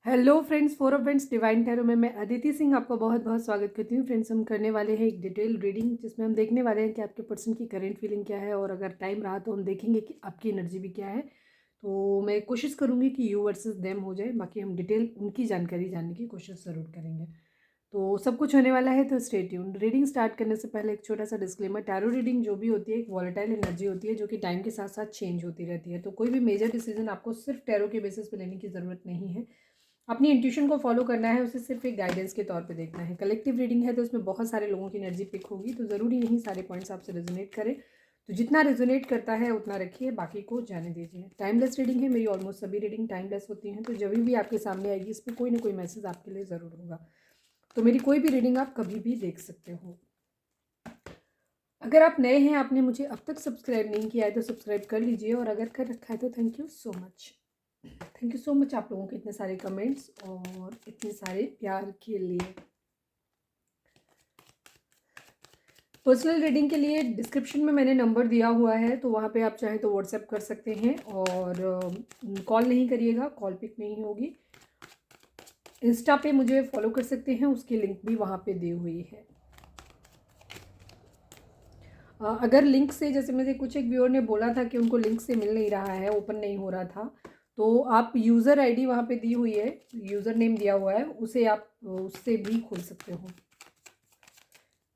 Hello friends, four of friends divine tarot में मैं अदिति सिंह आपका बहुत बहुत स्वागत करती हूँ। फ्रेंड्स, हम करने वाले हैं एक डिटेल रीडिंग जिसमें हम देखने वाले हैं कि आपके पर्सन की करंट फीलिंग क्या है, और अगर टाइम रहा तो हम देखेंगे कि आपकी एनर्जी भी क्या है। तो मैं कोशिश करूँगी कि यू वर्सेस देम हो जाए, बाकी हम डिटेल उनकी जानकारी जानने की कोशिश ज़रूर करेंगे। तो सब कुछ होने वाला है, तो स्टे ट्यून्ड। रीडिंग स्टार्ट करने से पहले एक छोटा सा डिस्क्लेमर, टैरो रीडिंग जो भी होती है एक वॉलेटाइल एनर्जी होती है जो कि टाइम के साथ साथ चेंज होती रहती है। तो कोई भी मेजर डिसीजन आपको सिर्फ टैरो के बेसिस पे लेने की ज़रूरत नहीं है। अपनी इंट्यूशन को फॉलो करना है, उसे सिर्फ एक गाइडेंस के तौर पे देखना है। कलेक्टिव रीडिंग है तो उसमें बहुत सारे लोगों की एनर्जी पिक होगी, तो ज़रूरी नहीं सारे पॉइंट्स आपसे रेजोनेट करें। तो जितना रेजोनेट करता है उतना रखिए, बाकी को जाने दीजिए। टाइमलेस रीडिंग है, मेरी ऑलमोस्ट सभी रीडिंग टाइमलेस होती हैं, तो जब भी आपके सामने आएगी इसमें कोई ना कोई मैसेज आपके लिए ज़रूर होगा। तो मेरी कोई भी रीडिंग आप कभी भी देख सकते हो। अगर आप नए हैं, आपने मुझे अब तक सब्सक्राइब नहीं किया है तो सब्सक्राइब कर लीजिए, और अगर कर रखा है तो thank you so much. Thank you so much आप लोगों के इतने सारे कमेंट्स और इतने सारे प्यार के लिए। पर्सनल रीडिंग के लिए डिस्क्रिप्शन में मैंने नंबर दिया हुआ है, तो वहाँ पे आप चाहें तो व्हाट्सएप कर सकते हैं, और कॉल नहीं करिएगा, कॉल पिक नहीं होगी। इंस्टा पे मुझे फॉलो कर सकते हैं, उसकी लिंक भी वहाँ पे दी हुई है। अगर लिंक से, जैसे मुझे कुछ एक व्यूअर ने बोला था कि उनको लिंक से मिल नहीं रहा है, ओपन नहीं हो रहा था, तो आप यूज़र आईडी वहाँ पे दी हुई है, यूज़र नेम दिया हुआ है, उसे आप उससे भी खोल सकते हो।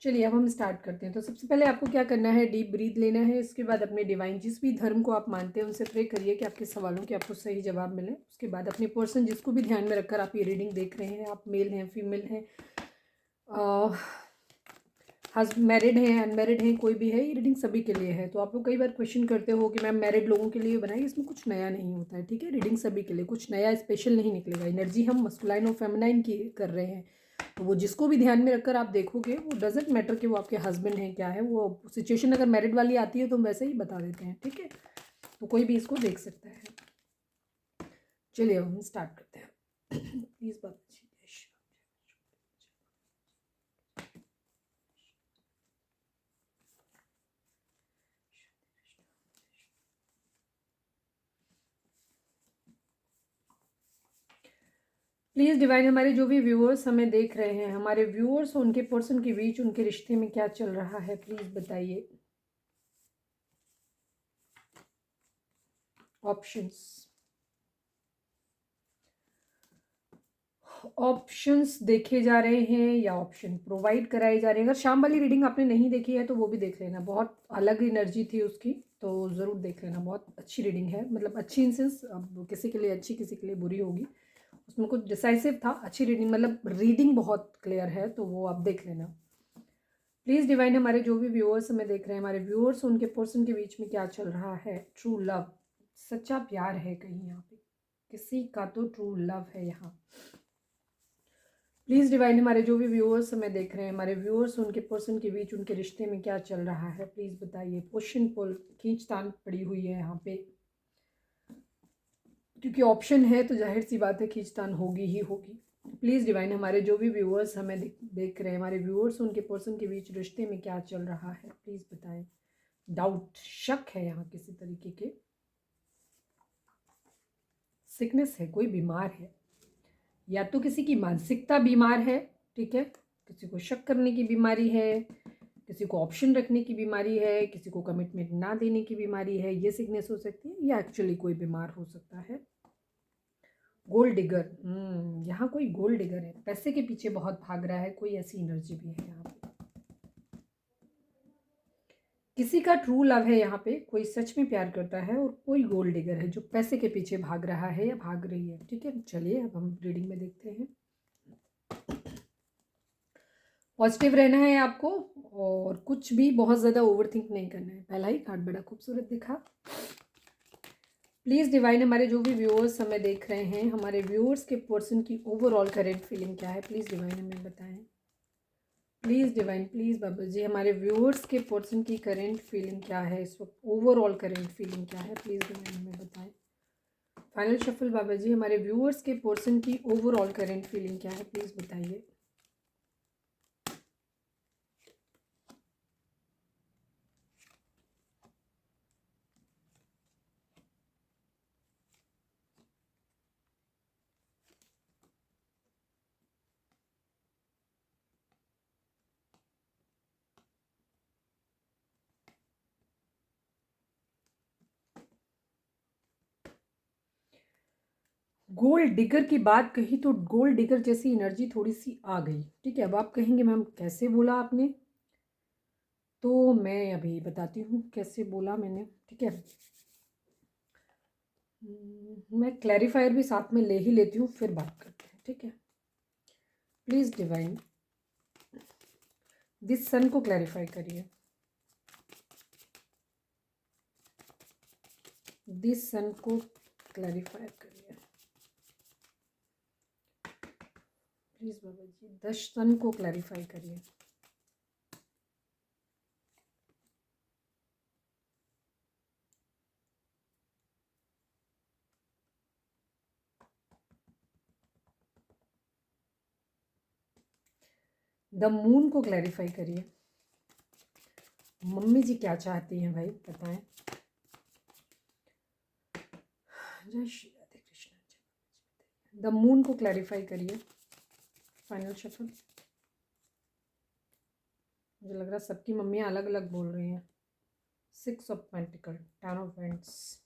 चलिए अब हम स्टार्ट करते हैं। तो सबसे पहले आपको क्या करना है, डीप ब्रीथ लेना है। इसके बाद अपने डिवाइन, जिस भी धर्म को आप मानते हैं, उनसे प्रे करिए कि आपके सवालों के आपको सही जवाब मिले। उसके बाद अपने पर्सन जिसको भी ध्यान में रखकर आप ये रीडिंग देख रहे हैं, आप मेल हैं, फीमेल हैं, मैरिड हैं, अनमैरिड हैं, कोई भी है, ये रीडिंग सभी के लिए है। तो आप लोग कई बार क्वेश्चन करते हो कि मैम मैरिड लोगों के लिए बनाई, इसमें कुछ नया नहीं होता है, ठीक है। रीडिंग सभी के लिए, कुछ नया स्पेशल नहीं निकलेगा। एनर्जी हम मस्कुलाइन और फेमिनाइन की कर रहे हैं, तो वो जिसको भी ध्यान में रखकर आप देखोगे, वो डजेंट मैटर कि वो आपके हस्बैंड हैं क्या है, वो सिचुएशन अगर मैरिड वाली आती है तो हम वैसे ही बता देते हैं, ठीक है। तो कोई भी इसको देख सकता है। चलिए अब हम स्टार्ट करते हैं। प्लीज़ बात प्लीज़ डिवाइन, हमारे जो भी व्यूअर्स हमें देख रहे हैं, हमारे व्यूअर्स उनके पर्सन के बीच उनके रिश्ते में क्या चल रहा है, प्लीज़ बताइए। ऑप्शंस ऑप्शंस देखे जा रहे हैं या ऑप्शन प्रोवाइड कराए जा रहे हैं। अगर शाम वाली रीडिंग आपने नहीं देखी है तो वो भी देख लेना, बहुत अलग एनर्जी थी उसकी, तो ज़रूर देख लेना। बहुत अच्छी रीडिंग है, मतलब अच्छी इन सेंस, अब किसी के लिए अच्छी किसी के लिए बुरी होगी। उसमें कुछ डिसाइसिव था, अच्छी रीडिंग, मतलब रीडिंग बहुत क्लियर है, तो वो आप देख लेना। प्लीज़ डिवाइन, हमारे जो भी व्यूअर्स हमें देख रहे हैं, हमारे व्यूअर्स उनके पर्सन के बीच में क्या चल रहा है। ट्रू लव, सच्चा प्यार है कहीं यहाँ पे, किसी का तो ट्रू लव है यहाँ। प्लीज़ डिवाइन, हमारे जो भी व्यूअर्स हमें देख रहे हैं, हमारे व्यूअर्स उनके पर्सन के बीच उनके रिश्ते में क्या चल रहा है, प्लीज़ बताइए। क्वेश्चन पुल, खींचतान पड़ी हुई है यहाँ पे, क्योंकि ऑप्शन है तो जाहिर सी बात है खींचतान होगी ही होगी। प्लीज़ डिवाइन, हमारे जो भी व्यूअर्स हमें देख रहे हैं, हमारे व्यूअर्स उनके पर्सन के बीच रिश्ते में क्या चल रहा है, प्लीज़ बताएं। डाउट, शक है यहाँ किसी तरीके के, सिकनेस है, कोई बीमार है, या तो किसी की मानसिकता बीमार है, ठीक है, किसी को शक करने की बीमारी है, किसी को ऑप्शन रखने की बीमारी है, किसी को कमिटमेंट ना देने की बीमारी है, ये सिकनेस हो सकती है, या एक्चुअली कोई बीमार हो सकता है। गोल्ड डिगर, यहाँ कोई गोल्ड डिगर है, पैसे के पीछे बहुत भाग रहा है, कोई ऐसी एनर्जी भी है यहाँ पे। किसी का ट्रू लव है यहाँ पे, कोई सच में प्यार करता है, और कोई गोल्ड डिगर है जो पैसे के पीछे भाग रहा है या भाग रही है, ठीक है। चलिए अब हम रीडिंग में देखते हैं। पॉजिटिव रहना है आपको, और कुछ भी बहुत ज़्यादा ओवर थिंक नहीं करना है। पहला ही कार्ड बड़ा खूबसूरत दिखा। प्लीज़ डिवाइन, हमारे जो भी व्यूअर्स हमें देख रहे हैं, हमारे व्यूअर्स के पर्सन की ओवरऑल करेंट फीलिंग क्या है, प्लीज़ डिवाइन हमें बताएं। प्लीज़ डिवाइन, प्लीज़ बाबा जी, हमारे व्यूअर्स के पर्सन की करेंट फीलिंग क्या है इस वक्त, ओवरऑल करेंट फीलिंग क्या है, प्लीज़ डिवाइन हमें बताएं। फाइनल शफल बाबा जी, हमारे व्यूअर्स के पर्सन की ओवरऑल करेंट फीलिंग क्या है, प्लीज़ बताइए। गोल्ड डिगर की बात कही तो गोल्ड डिगर जैसी एनर्जी थोड़ी सी आ गई। ठीक है, अब आप कहेंगे मैम कैसे बोला आपने, तो मैं अभी बताती हूँ कैसे बोला मैंने। ठीक है, मैं क्लैरिफायर भी साथ में ले ही लेती हूँ, फिर बात करते हैं। ठीक है, प्लीज़ डिवाइन दिस सन को क्लैरिफाई करिए, दिस सन को क्लैरिफाई करिए प्लीज़ बाबा जी, दस सन को क्लैरिफाई करिए। द मून को क्लैरिफाई करिए। मम्मी जी क्या चाहती हैं भाई, बताएं। जय श्री राधे कृष्ण। द मून को क्लैरिफाई करिए। Final shuffle. मुझे लग रहा है सबकी मम्मियाँ अलग अलग बोल रही हैं। 6 of pentacle, 10 of wands.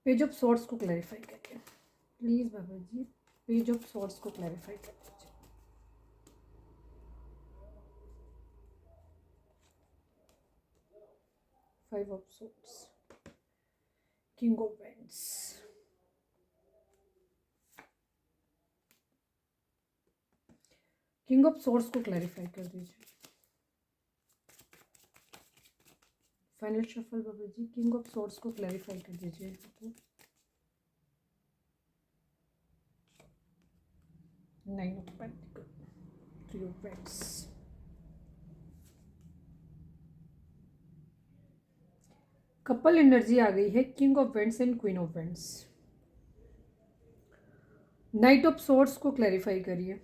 Page of swords को क्लैरिफाई करिए प्लीज़ बाबा जी, पेज ऑफ सॉर्ड्स को क्लैरिफाई कर दीजिए। Five of swords, king of wands, king of swords को क्लैरिफाई कर दीजिए। फाइनल शफल बाबा जी, किंग ऑफ सॉर्ड्स को क्लैरिफाई कर दीजिए। Nine of pentacle, three of wands, couple energy आ गई है, king of wands and queen of wands. Knight of swords को क्लैरिफाई करिए।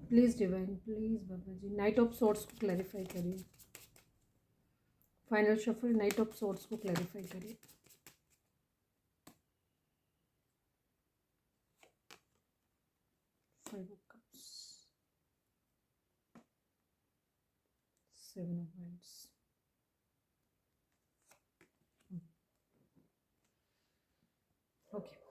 Please divine, please Baba ji, knight of swords को क्लैरिफाई करिए। Final shuffle, knight of swords को clarify करिए। Five of cups, seven of wands. Okay,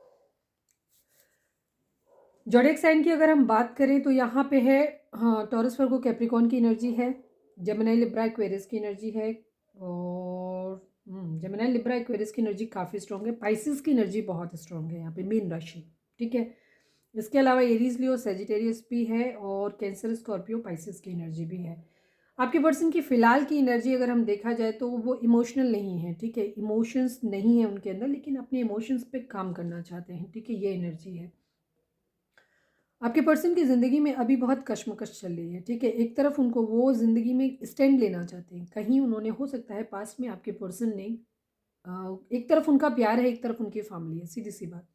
zodiac sign की अगर हम बात करें तो यहाँ पे है, हाँ, टॉरस वर्गो कैप्रिकॉर्न की एनर्जी है, जेमिनी लिब्रा एक्वेरियस की एनर्जी है, और जेमिनी लिब्रा एक्वेरियस की एनर्जी काफ़ी स्ट्रॉन्ग है। पाइसिस की एनर्जी बहुत स्ट्रॉन्ग है यहाँ पे, मीन राशि। ठीक है, इसके अलावा एरीज, लियो, सेजिटेरियस भी है, और कैंसर, स्कॉर्पियो, पाइसिस की एनर्जी भी है। आपके पर्सन की फ़िलहाल की एनर्जी अगर हम देखा जाए तो वो इमोशनल नहीं है। ठीक है, इमोशंस नहीं है उनके अंदर, लेकिन अपने इमोशंस पे काम करना चाहते हैं। ठीक है, ये एनर्जी है। आपके पर्सन की ज़िंदगी में अभी बहुत कश्मकश चल रही है। ठीक है, एक तरफ उनको वो ज़िंदगी में स्टैंड लेना चाहते हैं, कहीं उन्होंने, हो सकता है पास्ट में आपके पर्सन ने, एक तरफ उनका प्यार है, एक तरफ उनकी फैमिली है, सीधी सी बात।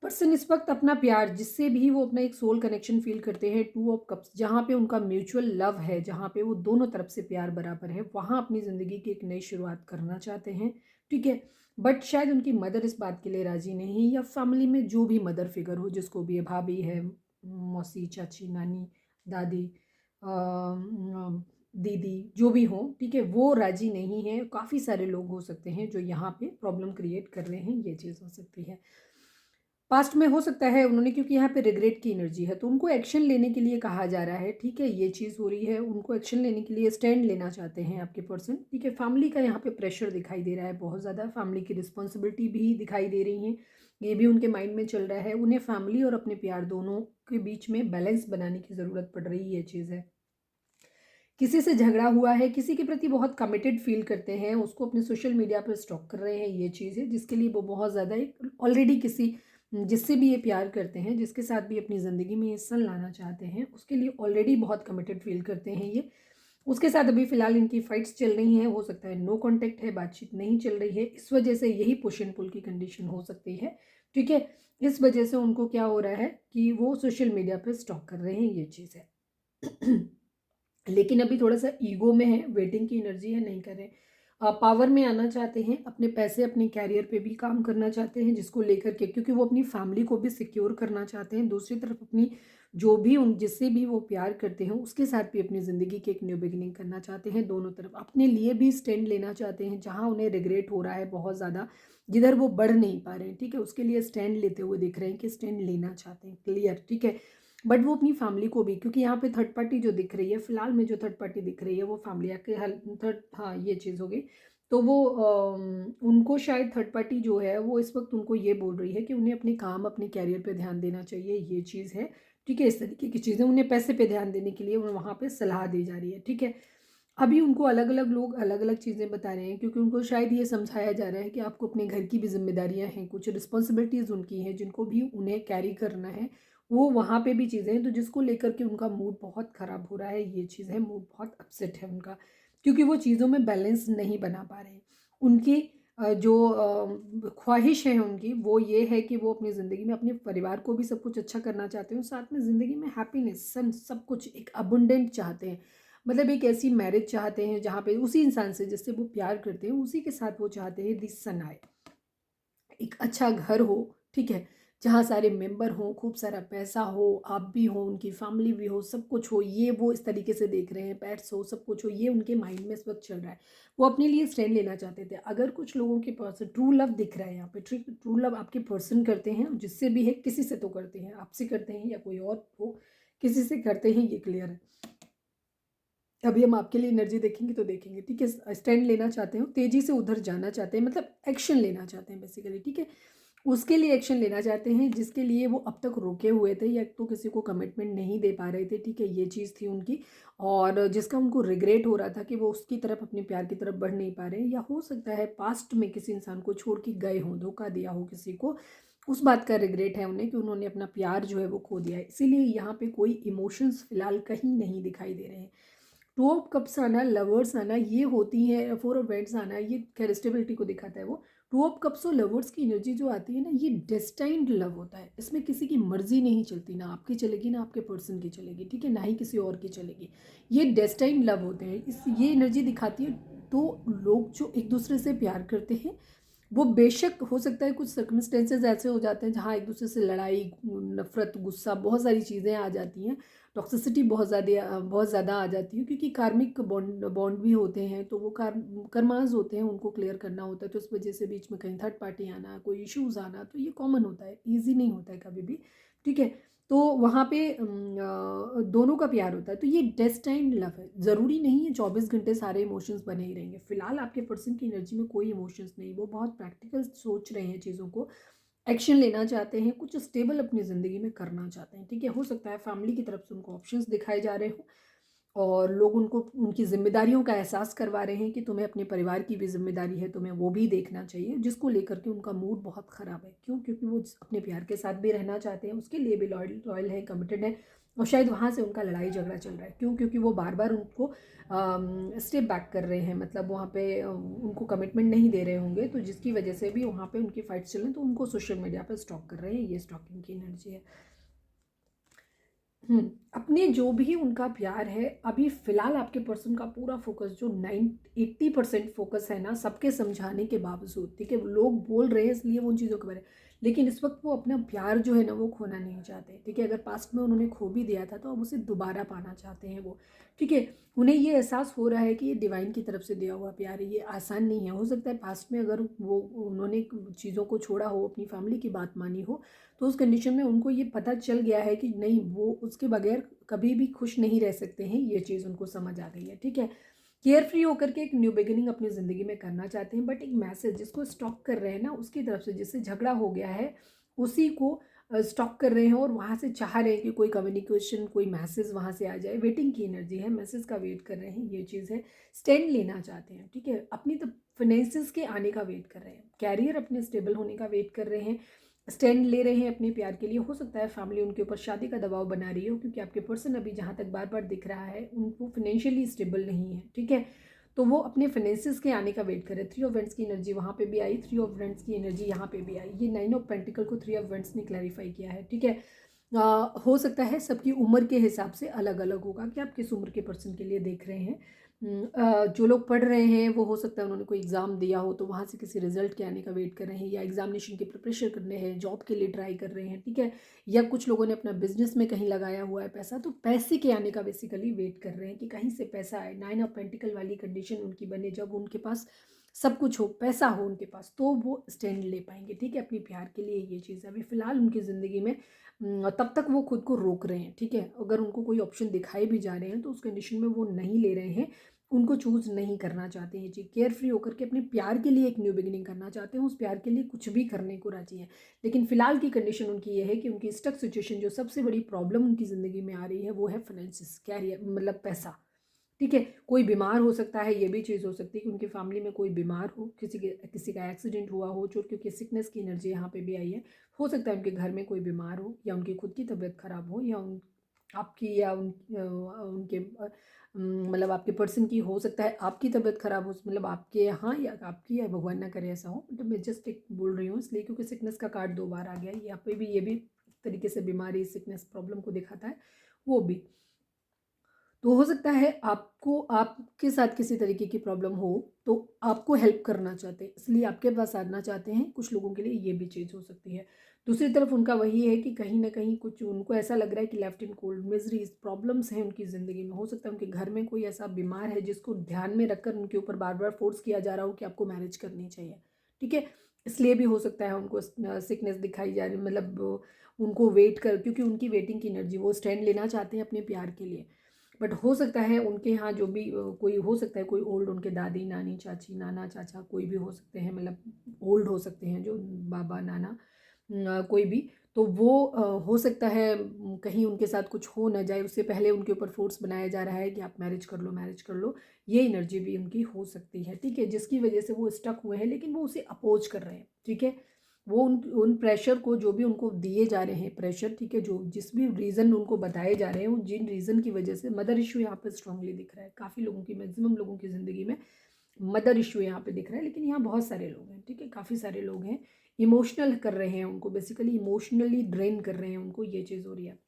पर्सन इस वक्त अपना प्यार, जिससे भी वो अपना एक सोल कनेक्शन फील करते हैं, टू ऑफ कप्स, जहाँ पे उनका म्यूचुअल लव है, जहाँ पे वो दोनों तरफ से प्यार बराबर है, वहाँ अपनी ज़िंदगी की एक नई शुरुआत करना चाहते हैं। ठीक है, बट शायद उनकी मदर इस बात के लिए राज़ी नहीं, या फैमिली में जो भी मदर फिगर हो, जिसको भी है, भाभी है, मौसी, चाची, नानी, दादी, दीदी, जो भी हो, ठीक है, वो राज़ी नहीं है। काफ़ी सारे लोग हो सकते हैं जो यहाँ पे प्रॉब्लम क्रिएट कर रहे हैं, ये चीज़ हो सकती है। पास्ट में हो सकता है उन्होंने, क्योंकि यहाँ पे रिग्रेट की एनर्जी है, तो उनको एक्शन लेने के लिए कहा जा रहा है। ठीक है, ये चीज़ हो रही है, उनको एक्शन लेने के लिए स्टैंड लेना चाहते हैं आपके पर्सन। ठीक है, फैमिली का यहाँ पे प्रेशर दिखाई दे रहा है बहुत ज़्यादा, फैमिली की रिस्पॉन्सिबिलिटी भी दिखाई दे रही हैं, ये भी उनके माइंड में चल रहा है। उन्हें फैमिली और अपने प्यार दोनों के बीच में बैलेंस बनाने की ज़रूरत पड़ रही है, ये चीज़ है। किसी से झगड़ा हुआ है, किसी के प्रति बहुत कमिटेड फील करते हैं, उसको अपने सोशल मीडिया पर स्टॉक कर रहे हैं, ये चीज़ है जिसके लिए वो बहुत ज़्यादा एक ऑलरेडी किसी, जिससे भी ये प्यार करते हैं, जिसके साथ भी अपनी ज़िंदगी में ये सन लाना चाहते हैं, उसके लिए ऑलरेडी बहुत कमिटेड फील करते हैं ये। उसके साथ अभी फ़िलहाल इनकी फ़ाइट्स चल रही हैं, हो सकता है नो कॉन्टैक्ट है, बातचीत नहीं चल रही है, इस वजह से यही पुश एंड पुल की कंडीशन हो सकती है। ठीक है, इस वजह से उनको क्या हो रहा है कि वो सोशल मीडिया पर स्टॉक कर रहे हैं, ये चीज़ है। लेकिन अभी थोड़ा सा ईगो में है, वेटिंग की एनर्जी है, नहीं कर रहे। पावर में आना चाहते हैं, अपने पैसे अपने कैरियर पे भी काम करना चाहते हैं, जिसको लेकर के, क्योंकि वो अपनी फैमिली को भी सिक्योर करना चाहते हैं। दूसरी तरफ अपनी जो भी उन जिससे भी वो प्यार करते हैं उसके साथ भी अपनी ज़िंदगी की एक न्यू बिगिनिंग करना चाहते हैं। दोनों तरफ अपने लिए भी स्टैंड लेना चाहते हैं, जहाँ उन्हें रिग्रेट हो रहा है बहुत ज़्यादा, जिधर वो बढ़ नहीं पा रहे हैं, ठीक है, उसके लिए स्टैंड लेते हुए दिख रहे हैं कि स्टैंड लेना चाहते हैं, क्लियर, ठीक है। बट वो अपनी फैमिली को भी, क्योंकि यहाँ पे थर्ड पार्टी जो दिख रही है फिलहाल में, जो थर्ड पार्टी दिख रही है वो फैमिली के हल थर्ड, हाँ ये चीज़ हो गई। तो वो उनको शायद थर्ड पार्टी जो है वो इस वक्त उनको ये बोल रही है कि उन्हें अपने काम अपने कैरियर पे ध्यान देना चाहिए, ये चीज़ है, ठीक है। इस तरीके की चीज़ें उन्हें पैसे पे ध्यान देने के लिए वहाँ पे सलाह दी जा रही है, ठीक है। अभी उनको अलग अलग लोग अलग अलग चीज़ें बता रहे हैं, क्योंकि उनको शायद ये समझाया जा रहा है कि आपको अपने घर की भी जिम्मेदारियां हैं, कुछ रिस्पॉन्सिबिलिटीज़ उनकी हैं जिनको भी उन्हें कैरी करना है, वो वहाँ पे भी चीज़ें हैं, तो जिसको लेकर के उनका मूड बहुत ख़राब हो रहा है, ये चीज़ है, मूड बहुत अपसेट है उनका, क्योंकि वो चीज़ों में बैलेंस नहीं बना पा रहे हैं। उनकी जो ख्वाहिश है उनकी वो ये है कि वो अपनी ज़िंदगी में अपने परिवार को भी सब कुछ अच्छा करना चाहते हैं, साथ में ज़िंदगी में हैप्पीनेस सन सब कुछ एक अबुंडेंट चाहते हैं। मतलब एक ऐसी मैरिज चाहते हैं जहाँ पे उसी इंसान से जिससे वो प्यार करते हैं उसी के साथ वो चाहते हैं दिस सन आए, एक अच्छा घर हो, ठीक है, जहाँ सारे मेंबर हों, खूब सारा पैसा हो, आप भी हो, उनकी फैमिली भी हो, सब कुछ हो, ये वो इस तरीके से देख रहे हैं, पेट्स हो, सब कुछ हो, ये उनके माइंड में इस वक्त चल रहा है। वो अपने लिए स्टैंड लेना चाहते थे। अगर कुछ लोगों के पास ट्रू लव दिख रहा है यहाँ पे, ट्रू लव आपके पर्सन करते हैं, जिससे भी है, किसी से तो करते हैं, आपसे करते हैं या कोई और हो, किसी से करते हैं, ये क्लियर है। अभी हम आपके लिए एनर्जी देखेंगे तो देखेंगे, ठीक है। स्टैंड लेना चाहते हो, तेजी से उधर जाना चाहते हैं, मतलब एक्शन लेना चाहते हैं बेसिकली, ठीक है। उसके लिए एक्शन लेना चाहते हैं जिसके लिए वो अब तक रुके हुए थे या तो किसी को कमिटमेंट नहीं दे पा रहे थे, ठीक है, ये चीज़ थी उनकी। और जिसका उनको रिग्रेट हो रहा था कि वो उसकी तरफ, अपने प्यार की तरफ बढ़ नहीं पा रहे, या हो सकता है पास्ट में किसी इंसान को छोड़ के गए हों, धोखा दिया हो किसी को, उस बात का रिग्रेट है उन्हें कि उन्होंने अपना प्यार जो है वो खो दिया है। इसीलिए यहाँ पे कोई इमोशंस फिलहाल कहीं नहीं दिखाई दे रहे हैं। टू ऑफ कप्स आना, लवर्स आना, ये होती है, फोर ऑफ वेंट्स आना, ये खैर स्टेबिलिटी को दिखाता है। वो टू ऑफ कप्स और लवर्स की एनर्जी जो आती है ना, ये डेस्टाइन्ड लव होता है। इसमें किसी की मर्जी नहीं चलती, ना आपकी चलेगी ना आपके पर्सन की चलेगी, ठीक है, ना ही किसी और की चलेगी। ये डेस्टाइन्ड लव होते हैं। ये एनर्जी दिखाती है दो लोग जो एक दूसरे से प्यार करते हैं। वो बेशक हो सकता है कुछ सर्कमस्टेंसेज ऐसे हो जाते हैं जहाँ एक दूसरे से लड़ाई, नफरत, गुस्सा, बहुत सारी चीज़ें आ जाती हैं, टॉक्सिसिटी बहुत ज़्यादा आ जाती है, क्योंकि कार्मिक बॉन्ड बॉन्ड भी होते हैं, तो वो कर्माज होते हैं, उनको क्लियर करना होता है, तो इस वजह से बीच में कहीं थर्ड पार्टी आना, कोई इश्यूज आना, तो ये कॉमन होता है, ईजी नहीं होता है कभी भी, ठीक है। तो वहाँ पे दोनों का प्यार होता है, तो ये डेस्टाइन्ड लव है। ज़रूरी नहीं है 24 घंटे सारे इमोशंस बने ही रहेंगे। फिलहाल आपके पर्सन की एनर्जी में कोई इमोशंस नहीं, वो बहुत प्रैक्टिकल सोच रहे हैं चीज़ों को, एक्शन लेना चाहते हैं, कुछ स्टेबल अपनी ज़िंदगी में करना चाहते हैं, ठीक है। हो सकता है फैमिली की तरफ से उनको ऑप्शंस दिखाए जा रहे हो और लोग उनको उनकी जिम्मेदारियों का एहसास करवा रहे हैं कि तुम्हें अपने परिवार की भी जिम्मेदारी है, तुम्हें वो भी देखना चाहिए, जिसको लेकर के उनका मूड बहुत ख़राब है। क्यों? क्योंकि वो अपने प्यार के साथ भी रहना चाहते हैं, उसके लिए भी लॉयल है, कमिटेड है, और शायद वहाँ से उनका लड़ाई झगड़ा चल रहा है। क्यों? क्योंकि वो बार बार उनको स्टेप बैक कर रहे हैं, मतलब वहाँ पे उनको कमिटमेंट नहीं दे रहे होंगे, तो जिसकी वजह से भी वहाँ पे उनकी फाइट्स चल रही हैं, तो उनको सोशल मीडिया पर स्टॉक कर रहे हैं। ये स्टॉकिंग की एनर्जी है। अपने जो भी उनका प्यार है, अभी फ़िलहाल आपके पर्सन का पूरा फ़ोकस जो 80% फ़ोकस है ना, सबके समझाने के बावजूद, ठीक है, लोग बोल रहे हैं इसलिए वो उन चीज़ों के बारे में, लेकिन इस वक्त वो अपना प्यार जो है ना वो खोना नहीं चाहते, ठीक है। अगर पास्ट में उन्होंने खो भी दिया था तो अब उसे दोबारा पाना चाहते हैं वो, ठीक है। उन्हें ये एहसास हो रहा है कि ये डिवाइन की तरफ से दिया हुआ प्यार है, ये आसान नहीं है। हो सकता है पास्ट में अगर वो उन्होंने चीज़ों को छोड़ा हो, अपनी फैमिली की बात मानी हो, तो उस कंडीशन में उनको ये पता चल गया है कि नहीं, वो उसके बगैर कभी भी खुश नहीं रह सकते हैं, ये चीज़ उनको समझ आ गई है, ठीक है। केयर फ्री होकर के एक न्यू बिगिनिंग अपनी ज़िंदगी में करना चाहते हैं, बट एक मैसेज जिसको स्टॉक कर रहे हैं ना, उसकी तरफ से जिससे झगड़ा हो गया है उसी को स्टॉक कर रहे हैं, और वहाँ से चाह रहे हैं कि कोई कम्युनिकेशन, कोई मैसेज वहाँ से आ जाए। वेटिंग की एनर्जी है, मैसेज का वेट कर रहे हैं, ये चीज़ है। स्टैंड लेना चाहते हैं, ठीक है, अपनी तो फाइनेंसिस के आने का वेट कर रहे हैं, कैरियर अपने स्टेबल होने का वेट कर रहे हैं, स्टैंड ले रहे हैं अपने प्यार के लिए। हो सकता है फैमिली उनके ऊपर शादी का दबाव बना रही हो, क्योंकि आपके पर्सन अभी जहाँ तक बार बार दिख रहा है उनको फाइनेंशियली स्टेबल नहीं है, ठीक है, तो वो अपने फाइनेंसिस के आने का वेट करे। थ्री ऑफ वेंट्स की एनर्जी वहाँ पे भी आई, थ्री ऑफ वेंट्स की एनर्जी यहाँ पे भी आई, ये 9 ऑफ पेंटिकल को थ्री ऑफ वेंट्स ने क्लैरिफाई किया है, ठीक है। हो सकता है सबकी उम्र के हिसाब से अलग अलग होगा कि आप किस उम्र के पर्सन के लिए देख रहे हैं, जो लोग पढ़ रहे हैं वो हो सकता है उन्होंने कोई एग्ज़ाम दिया हो तो वहाँ से किसी रिजल्ट के आने का वेट कर रहे हैं, या एग्जामिनेशन की प्रिपरेशन कर रहे हैं, जॉब के लिए ट्राई कर रहे हैं, ठीक है। या कुछ लोगों ने अपना बिजनेस में कहीं लगाया हुआ है पैसा, तो पैसे के आने का बेसिकली वेट कर रहे हैं कि कहीं से पैसा आए। 9 ऑफ पेंटिकल वाली कंडीशन उनकी बने, जब उनके पास सब कुछ हो, पैसा हो उनके पास, तो वो स्टैंड ले पाएंगे, ठीक है, अपने प्यार के लिए। ये चीज़ है अभी फ़िलहाल उनकी ज़िंदगी में। तब तक वो खुद को रोक रहे हैं, ठीक है। अगर उनको कोई ऑप्शन दिखाई भी जा रहे हैं तो उस कंडीशन में वो नहीं ले रहे हैं, उनको चूज़ नहीं करना चाहते हैं जी। केयर फ्री होकर के अपने प्यार के लिए एक न्यू बिगिनिंग करना चाहते हैं, उस प्यार के लिए कुछ भी करने को राजी हैं। लेकिन फ़िलहाल की कंडीशन उनकी ये है कि उनकी स्टक सिचुएशन, जो सबसे बड़ी प्रॉब्लम उनकी ज़िंदगी में आ रही है, वो है फाइनेंसिस, कैरियर, मतलब पैसा, ठीक है। कोई बीमार हो सकता है, ये भी चीज़ हो सकती है कि उनकी फैमिली में कोई बीमार हो, किसी का एक्सीडेंट हुआ हो, जो क्योंकि सिकनेस की एनर्जी यहाँ पे भी आई है। हो सकता है उनके घर में कोई बीमार हो, या उनकी खुद की तबीयत खराब हो, या आपकी, या उनके मतलब आपके पर्सन की, हो सकता है आपकी तबीयत खराब हो, मतलब आपके यहाँ, या आपकी, या भगवान ना करे ऐसा हो। तो मैं जस्ट एक बोल रही हूँ इसलिए क्योंकि सिकनेस का कार्ड 2 बार आ गया है यहाँ पे भी। ये भी एक तरीके से बीमारी, सिकनेस, प्रॉब्लम को दिखाता है वो भी। तो हो सकता है आपको, आपके साथ किसी तरीके की प्रॉब्लम हो, तो आपको हेल्प करना चाहते हैं, इसलिए आपके पास आना चाहते हैं। कुछ लोगों के लिए ये भी चीज़ हो सकती है। दूसरी तरफ उनका वही है कि कहीं ना कहीं कुछ उनको ऐसा लग रहा है कि left in cold, miseries, problems हैं उनकी ज़िंदगी में। हो सकता है उनके घर में कोई ऐसा बीमार है जिसको ध्यान में रखकर उनके ऊपर बार बार फोर्स किया जा रहा हो कि आपको मैरिज करनी चाहिए, ठीक है। इसलिए भी हो सकता है उनको सिकनेस दिखाई जा रही, मतलब उनको वेट कर, क्योंकि उनकी वेटिंग की एनर्जी, वो स्टैंड लेना चाहते हैं अपने प्यार के लिए। बट हो सकता है उनके यहाँ जो भी कोई हो सकता है, कोई ओल्ड, उनके दादी, नानी, चाची, नाना, चाचा, कोई भी हो सकते हैं, मतलब ओल्ड हो सकते हैं, जो बाबा, नाना, कोई भी। तो वो हो सकता है कहीं उनके साथ कुछ हो ना जाए, उससे पहले उनके ऊपर फोर्स बनाया जा रहा है कि आप मैरिज कर लो, मैरिज कर लो। ये एनर्जी भी उनकी हो सकती है, ठीक है, जिसकी वजह से वो स्टक हुए हैं, लेकिन वो उसे अपोज कर रहे हैं, ठीक है। वो उन प्रेशर को, जो भी उनको दिए जा रहे हैं प्रेशर, ठीक है, जो जिस भी रीज़न उनको बताए जा रहे हैं, उन जिन रीज़न की वजह से मदर इशू यहाँ पे स्ट्रांगली दिख रहा है। काफ़ी लोगों की, मैक्सिमम लोगों की ज़िंदगी में मदर इशू यहाँ पे दिख रहा है। लेकिन यहाँ बहुत सारे लोग हैं, ठीक है, काफ़ी सारे लोग हैं, इमोशनल कर रहे हैं उनको, बेसिकली इमोशनली ड्रेन कर रहे हैं उनको, ये चीज़ हो रही है।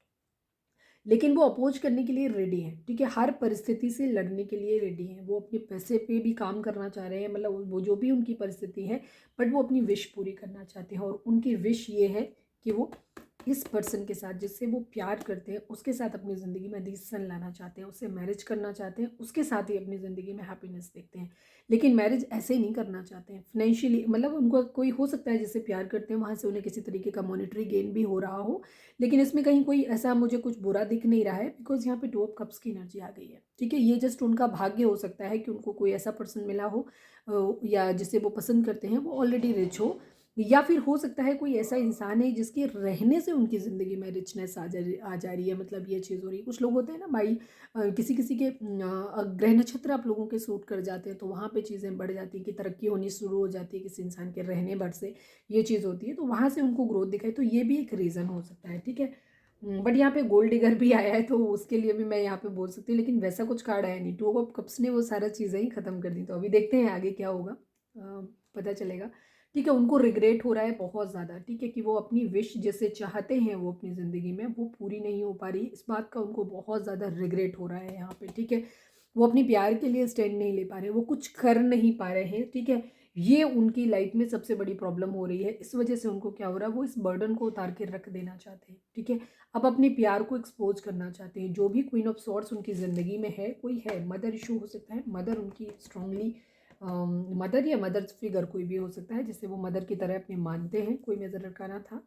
लेकिन वो अपोज करने के लिए रेडी हैं, ठीक है, हर परिस्थिति से लड़ने के लिए रेडी हैं। वो अपने पैसे पे भी काम करना चाह रहे हैं, मतलब वो जो भी उनकी परिस्थिति है, बट वो अपनी विश पूरी करना चाहते हैं। और उनकी विश ये है कि वो इस पर्सन के साथ, जिससे वो प्यार करते हैं, उसके साथ अपनी ज़िंदगी में डिसीजन लाना चाहते हैं, उससे मैरिज करना चाहते हैं, उसके साथ ही अपनी ज़िंदगी में हैप्पीनेस देखते हैं। लेकिन मैरिज ऐसे ही नहीं करना चाहते हैं फाइनेंशियली, मतलब उनको कोई हो सकता है जिससे प्यार करते हैं, वहाँ से उन्हें किसी तरीके का मॉनेटरी गेन भी हो रहा हो। लेकिन इसमें कहीं कोई ऐसा मुझे कुछ बुरा दिख नहीं रहा है, बिकॉज यहाँ पे 2 ऑफ कप्स की एनर्जी आ गई है, ठीक है। ये जस्ट उनका भाग्य हो सकता है कि उनको कोई ऐसा पर्सन मिला हो, या जिसे वो पसंद करते हैं, वो ऑलरेडी रिच हो, या फिर हो सकता है कोई ऐसा इंसान है जिसके रहने से उनकी ज़िंदगी में रिचनेस आ जा रही है, मतलब ये चीज़ हो रही है। कुछ लोग होते हैं ना भाई, किसी किसी के ग्रह नक्षत्र आप लोगों के सूट कर जाते हैं, तो वहाँ पे चीज़ें बढ़ जाती हैं कि तरक्की होनी शुरू हो जाती है किसी इंसान के रहने भर से, ये चीज़ होती है, तो वहाँ से उनको ग्रोथ दिखाई, तो ये भी एक रीज़न हो सकता है, ठीक है। बट यहाँ पे गोल्ड डिगर भी आया है, तो उसके लिए भी मैं यहाँ पे बोल सकती हूँ, लेकिन वैसा कुछ कार्ड आया नहीं। 2 ऑफ कप्स ने वो सारा चीज़ें ही ख़त्म कर दी, तो अभी देखते हैं आगे क्या होगा, पता चलेगा, ठीक है। उनको रिग्रेट हो रहा है बहुत ज़्यादा, ठीक है, कि वो अपनी विश जैसे चाहते हैं वो अपनी ज़िंदगी में, वो पूरी नहीं हो पा रही, इस बात का उनको बहुत ज़्यादा रिग्रेट हो रहा है यहाँ पे, ठीक है। वो अपनी प्यार के लिए स्टैंड नहीं ले पा रहे, वो कुछ कर नहीं पा रहे हैं, ठीक है। ये उनकी लाइफ में सबसे बड़ी प्रॉब्लम हो रही है। इस वजह से उनको क्या हो रहा है, वो इस बर्डन को उतार के रख देना चाहते हैं, ठीक है। अब अपने प्यार को एक्सपोज करना चाहते हैं। जो भी क्वीन ऑफ सॉर्ड्स उनकी ज़िंदगी में है, कोई है, मदर इशू हो सकता है, मदर उनकी स्ट्रांगली, मदर या मदर फिगर कोई भी हो सकता है जिसे वो मदर की तरह अपने मानते हैं। कोई मेजर रखाना था,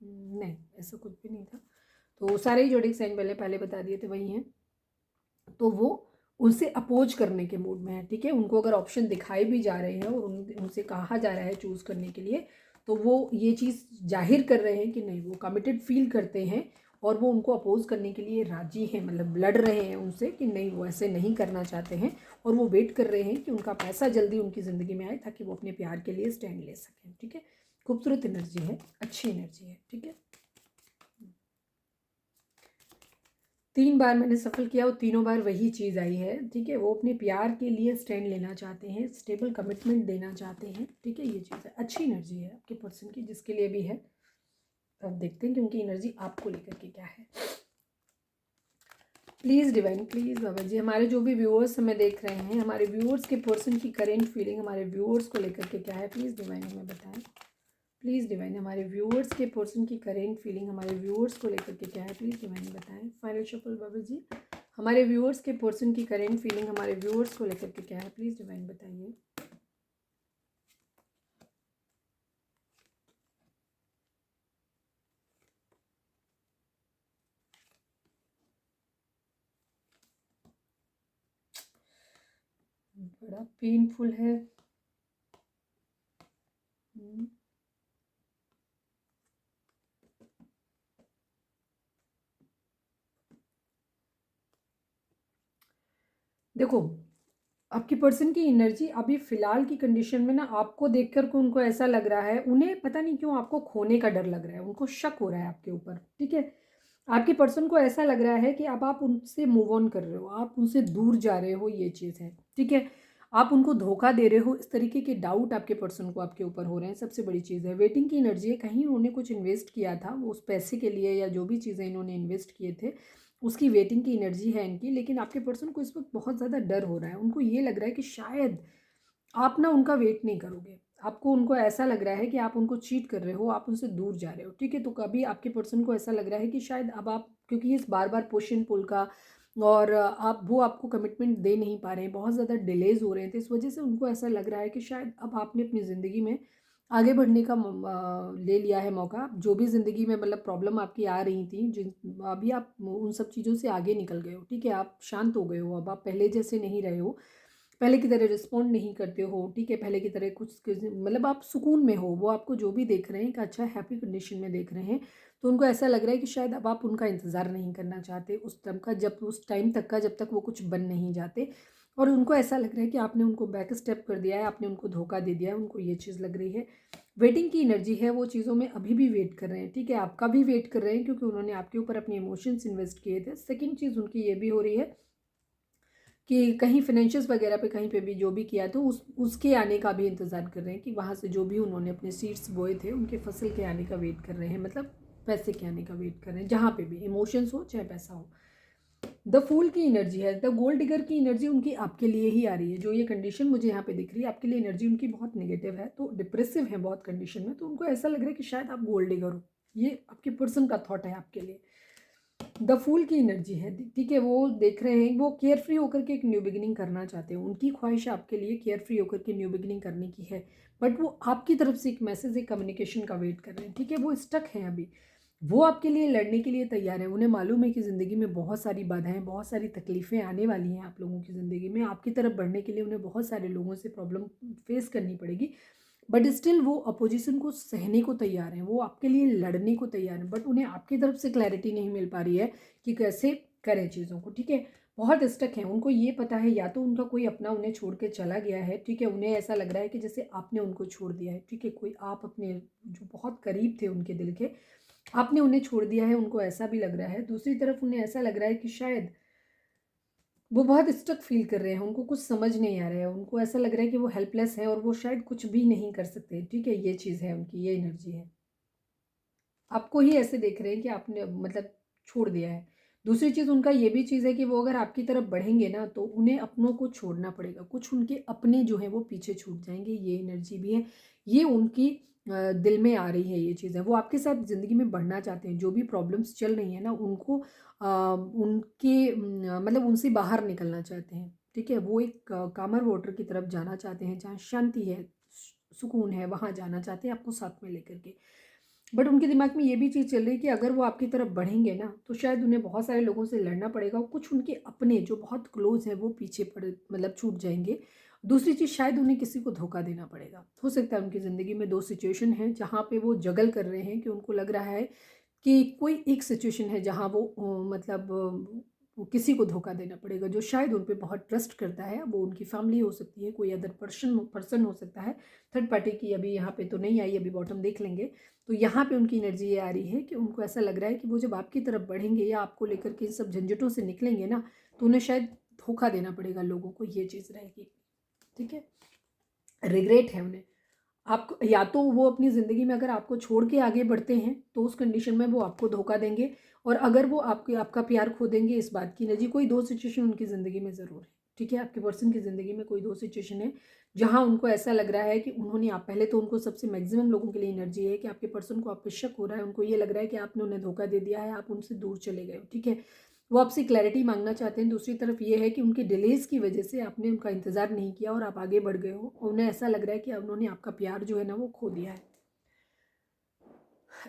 नहीं ऐसा कुछ भी नहीं था। तो सारे ही जोडिक साइन पहले बता दिए थे, वही हैं। तो वो उनसे अपोज करने के मूड में है, ठीक है। उनको अगर ऑप्शन दिखाए भी जा रहे हैं और उनसे कहा जा रहा है चूज़ करने के लिए, तो वो ये चीज़ जाहिर कर रहे हैं कि नहीं, वो कमिटेड फील करते हैं, और वो उनको अपोज करने के लिए राजी हैं, मतलब लड़ रहे हैं उनसे कि नहीं, वो ऐसे नहीं करना चाहते हैं। और वो वेट कर रहे हैं कि उनका पैसा जल्दी उनकी ज़िंदगी में आए, ताकि वो अपने प्यार के लिए स्टैंड ले सकें, ठीक है। खूबसूरत एनर्जी है, अच्छी एनर्जी है, ठीक है। 3 बार मैंने सफल किया और तीनों बार वही चीज़ आई है, ठीक है। वो अपने प्यार के लिए स्टैंड लेना चाहते हैं, स्टेबल कमिटमेंट देना चाहते हैं, ठीक है। ये चीज़ है, अच्छी एनर्जी है आपके पर्सन की, जिसके लिए भी है। अब देखते हैं कि उनकी एनर्जी आपको लेकर के क्या है। प्लीज़ डिवाइन, प्लीज़ बाबा जी, हमारे जो भी व्यूअर्स हमें देख रहे हैं, हमारे व्यूअर्स के पर्सन की करेंट फीलिंग हमारे व्यूअर्स को लेकर के क्या है, प्लीज़ डिवाइन हमें बताएं। प्लीज़ डिवाइन, हमारे व्यूअर्स के पर्सन की करेंट फीलिंग हमारे व्यूअर्स को लेकर के क्या है, प्लीज़ डिवाइन बताएं। फाइनल शफल बाबा जी, हमारे व्यूअर्स के पर्सन की करेंट फीलिंग हमारे व्यूअर्स को लेकर के क्या है, प्लीज़ डिवाइन बताइए। बड़ा पेनफुल है। देखो, आपकी पर्सन की एनर्जी अभी फ़िलहाल की कंडीशन में ना, आपको देख कर के उनको ऐसा लग रहा है, उन्हें पता नहीं क्यों आपको खोने का डर लग रहा है, उनको शक हो रहा है आपके ऊपर, ठीक है? आपकी पर्सन को ऐसा लग रहा है कि अब आप उनसे मूव ऑन कर रहे हो, आप उनसे दूर जा रहे हो, ये चीज़ है, ठीक है? आप उनको धोखा दे रहे हो, इस तरीके के डाउट आपके पर्सन को आपके ऊपर हो रहे हैं, सबसे बड़ी चीज़ है। वेटिंग की एनर्जी है, कहीं उन्होंने कुछ इन्वेस्ट किया था, उस पैसे के लिए या जो भी चीज़ें इन्होंने इन्वेस्ट किए थे, उसकी वेटिंग की एनर्जी है इनकी। लेकिन आपके पर्सन को इस वक्त बहुत ज़्यादा डर हो रहा है, उनको ये लग रहा है कि शायद आप ना उनका वेट नहीं करोगे, आपको उनको ऐसा लग रहा है कि आप उनको चीट कर रहे हो, आप उनसे दूर जा रहे हो, ठीक है? तो कभी आपके पर्सन को ऐसा लग रहा है कि शायद अब आप, क्योंकि इस बार बार पुश एंड पुल का, और आप वो आपको कमिटमेंट दे नहीं पा रहे हैं, बहुत ज़्यादा डिलेज हो रहे हैं, तो इस वजह से उनको ऐसा लग रहा है कि शायद अब आपने अपनी ज़िंदगी में आगे बढ़ने का ले लिया है मौका। जो भी ज़िंदगी में मतलब प्रॉब्लम आपकी आ रही थी, जिन अभी आप उन सब चीज़ों से आगे निकल गए हो, ठीक है? आप शांत हो गए हो, अब आप पहले जैसे नहीं रहे हो, पहले की तरह रिस्पॉन्ड नहीं करते हो, ठीक है? पहले की तरह मतलब आप सुकून में हो, वो आपको जो भी देख रहे हैं एक अच्छा हैप्पी कंडीशन में देख रहे हैं, तो उनको ऐसा लग रहा है कि शायद अब आप उनका इंतज़ार नहीं करना चाहते उस टाइम का, जब उस टाइम तक का जब तक वो कुछ बन नहीं जाते, और उनको ऐसा लग रहा है कि आपने उनको बैक स्टेप कर दिया है, आपने उनको धोखा दे दिया है, उनको ये चीज़ लग रही है। वेटिंग की एनर्जी है, वो चीज़ों में अभी भी वेट कर रहे हैं, ठीक है? आपका भी वेट कर रहे हैं, क्योंकि उन्होंने आपके ऊपर अपने इमोशंस इन्वेस्ट किए थे। सेकेंड चीज़ उनकी ये भी हो रही है कि कहीं फाइनेंशियल्स वगैरह पे कहीं पे भी जो भी किया तो उसके आने का भी इंतज़ार कर रहे हैं, कि वहाँ से जो भी उन्होंने अपने सीड्स बोए थे उनके फसल के आने का वेट कर रहे हैं, मतलब पैसे के आने का वेट कर रहे हैं, जहाँ पे भी इमोशंस हो चाहे पैसा हो। द फूल की एनर्जी है, द गोल्ड डिगर की एनर्जी उनकी आपके लिए ही आ रही है। जो ये कंडीशन मुझे यहाँ पे दिख रही है, आपके लिए एनर्जी उनकी बहुत नेगेटिव है, तो डिप्रेसिव है बहुत कंडीशन में, तो उनको ऐसा लग रहा है कि शायद आप गोल्ड डिगर हो। ये आपके पर्सन का थॉट है आपके लिए। द फूल की एनर्जी है, ठीक है? वो देख रहे हैं, वो केयर फ्री होकर के एक न्यू बिगिनिंग करना चाहते हैं, उनकी ख्वाहिश आपके लिए केयर फ्री होकर के न्यू बिगिनिंग करने की है, बट वो आपकी तरफ से एक मैसेज, एक कम्युनिकेशन का वेट कर रहे हैं, ठीक है? वो स्टक हैं अभी, वो आपके लिए लड़ने के लिए तैयार है। उन्हें मालूम है कि ज़िंदगी में बहुत सारी बाधाएं, बहुत सारी तकलीफ़ें आने वाली हैं आप लोगों की ज़िंदगी में, आपकी तरफ बढ़ने के लिए उन्हें बहुत सारे लोगों से प्रॉब्लम फेस करनी पड़ेगी, बट स्टिल वो अपोजिशन को सहने को तैयार हैं, वो आपके लिए लड़ने को तैयार हैं, बट उन्हें आपकी तरफ से क्लैरिटी नहीं मिल पा रही है कि कैसे करें चीज़ों को, ठीक है? बहुत स्टक हैं, उनको ये पता है या तो उनका कोई अपना उन्हें छोड़ के चला गया है, ठीक है? उन्हें ऐसा लग रहा है कि जैसे आपने उनको छोड़ दिया है, ठीक है? कोई आप अपने जो बहुत करीब थे उनके दिल के, आपने उन्हें छोड़ दिया है, उनको ऐसा भी लग रहा है। दूसरी तरफ उन्हें ऐसा लग रहा है कि शायद वो बहुत स्टक फील कर रहे हैं, उनको कुछ समझ नहीं आ रहा है, उनको ऐसा लग रहा है कि वो हेल्पलेस हैं और वो शायद कुछ भी नहीं कर सकते, ठीक है? ये चीज़ है उनकी, ये एनर्जी है। आपको ही ऐसे देख रहे हैं कि आपने मतलब छोड़ दिया है। दूसरी चीज़ उनका ये भी चीज़ है कि वो अगर आपकी तरफ बढ़ेंगे ना, तो उन्हें अपनों को छोड़ना पड़ेगा, कुछ उनके अपने जो हैं वो पीछे छूट जाएँगे, ये एनर्जी भी है। ये उनकी दिल में आ रही है ये चीज़ें, वो आपके साथ ज़िंदगी में बढ़ना चाहते हैं, जो भी प्रॉब्लम्स चल रही हैं ना उनको मतलब उनसे बाहर निकलना चाहते हैं, ठीक है? वो एक कामर वाटर की तरफ जाना चाहते हैं, जहाँ शांति है, सुकून है, वहाँ जाना चाहते हैं आपको साथ में लेकर के। बट उनके दिमाग में ये भी चीज़ चल रही है कि अगर वो आपकी तरफ बढ़ेंगे ना, तो शायद उन्हें बहुत सारे लोगों से लड़ना पड़ेगा, और कुछ उनके अपने जो बहुत क्लोज़ हैं वो पीछे पड़ मतलब छूट जाएँगे। दूसरी चीज़, शायद उन्हें किसी को धोखा देना पड़ेगा। हो सकता है उनकी ज़िंदगी में 2 सिचुएशन हैं जहाँ पे वो जगल कर रहे हैं, कि उनको लग रहा है कि कोई एक सिचुएशन है जहाँ वो किसी को धोखा देना पड़ेगा जो शायद उन पे बहुत ट्रस्ट करता है। वो उनकी फैमिली हो सकती है, कोई अदर पर्सन हो सकता है, थर्ड पार्टी की अभी यहाँ पे तो नहीं आई, अभी बॉटम देख लेंगे। तो यहाँ पे उनकी एनर्जी ये आ रही है कि उनको ऐसा लग रहा है कि वो जब आपकी तरफ बढ़ेंगे या आपको लेकर के इन सब झंझटों से निकलेंगे ना, तो उन्हें शायद धोखा देना पड़ेगा लोगों को, ये चीज़ रहेगी, ठीक है? रिग्रेट है उन्हें। आप या तो वो अपनी ज़िंदगी में अगर आपको छोड़ के आगे बढ़ते हैं तो उस कंडीशन में वो आपको धोखा देंगे, और अगर वो आपका प्यार खो देंगे, इस बात की एनर्जी, कोई 2 सिचुएशन उनकी ज़िंदगी में ज़रूर है, ठीक है? आपके पर्सन की ज़िंदगी में कोई 2 सिचुएशन है, जहाँ उनको ऐसा लग रहा है कि उन्होंने आप पहले तो उनको सबसे मैक्सिमम लोगों के लिए एनर्जी है कि आपके पर्सन को आप पे शक हो रहा है, उनको ये लग रहा है कि आपने उन्हें धोखा दे दिया है, आप उनसे दूर चले गए हो, ठीक है? वो आपसे क्लैरिटी माँगना चाहते हैं। दूसरी तरफ ये है कि उनके डिलेज़ की वजह से आपने उनका इंतज़ार नहीं किया और आप आगे बढ़ गए हो। उन्हें ऐसा लग रहा है कि अब उन्होंने आपका प्यार जो है ना वो खो दिया है।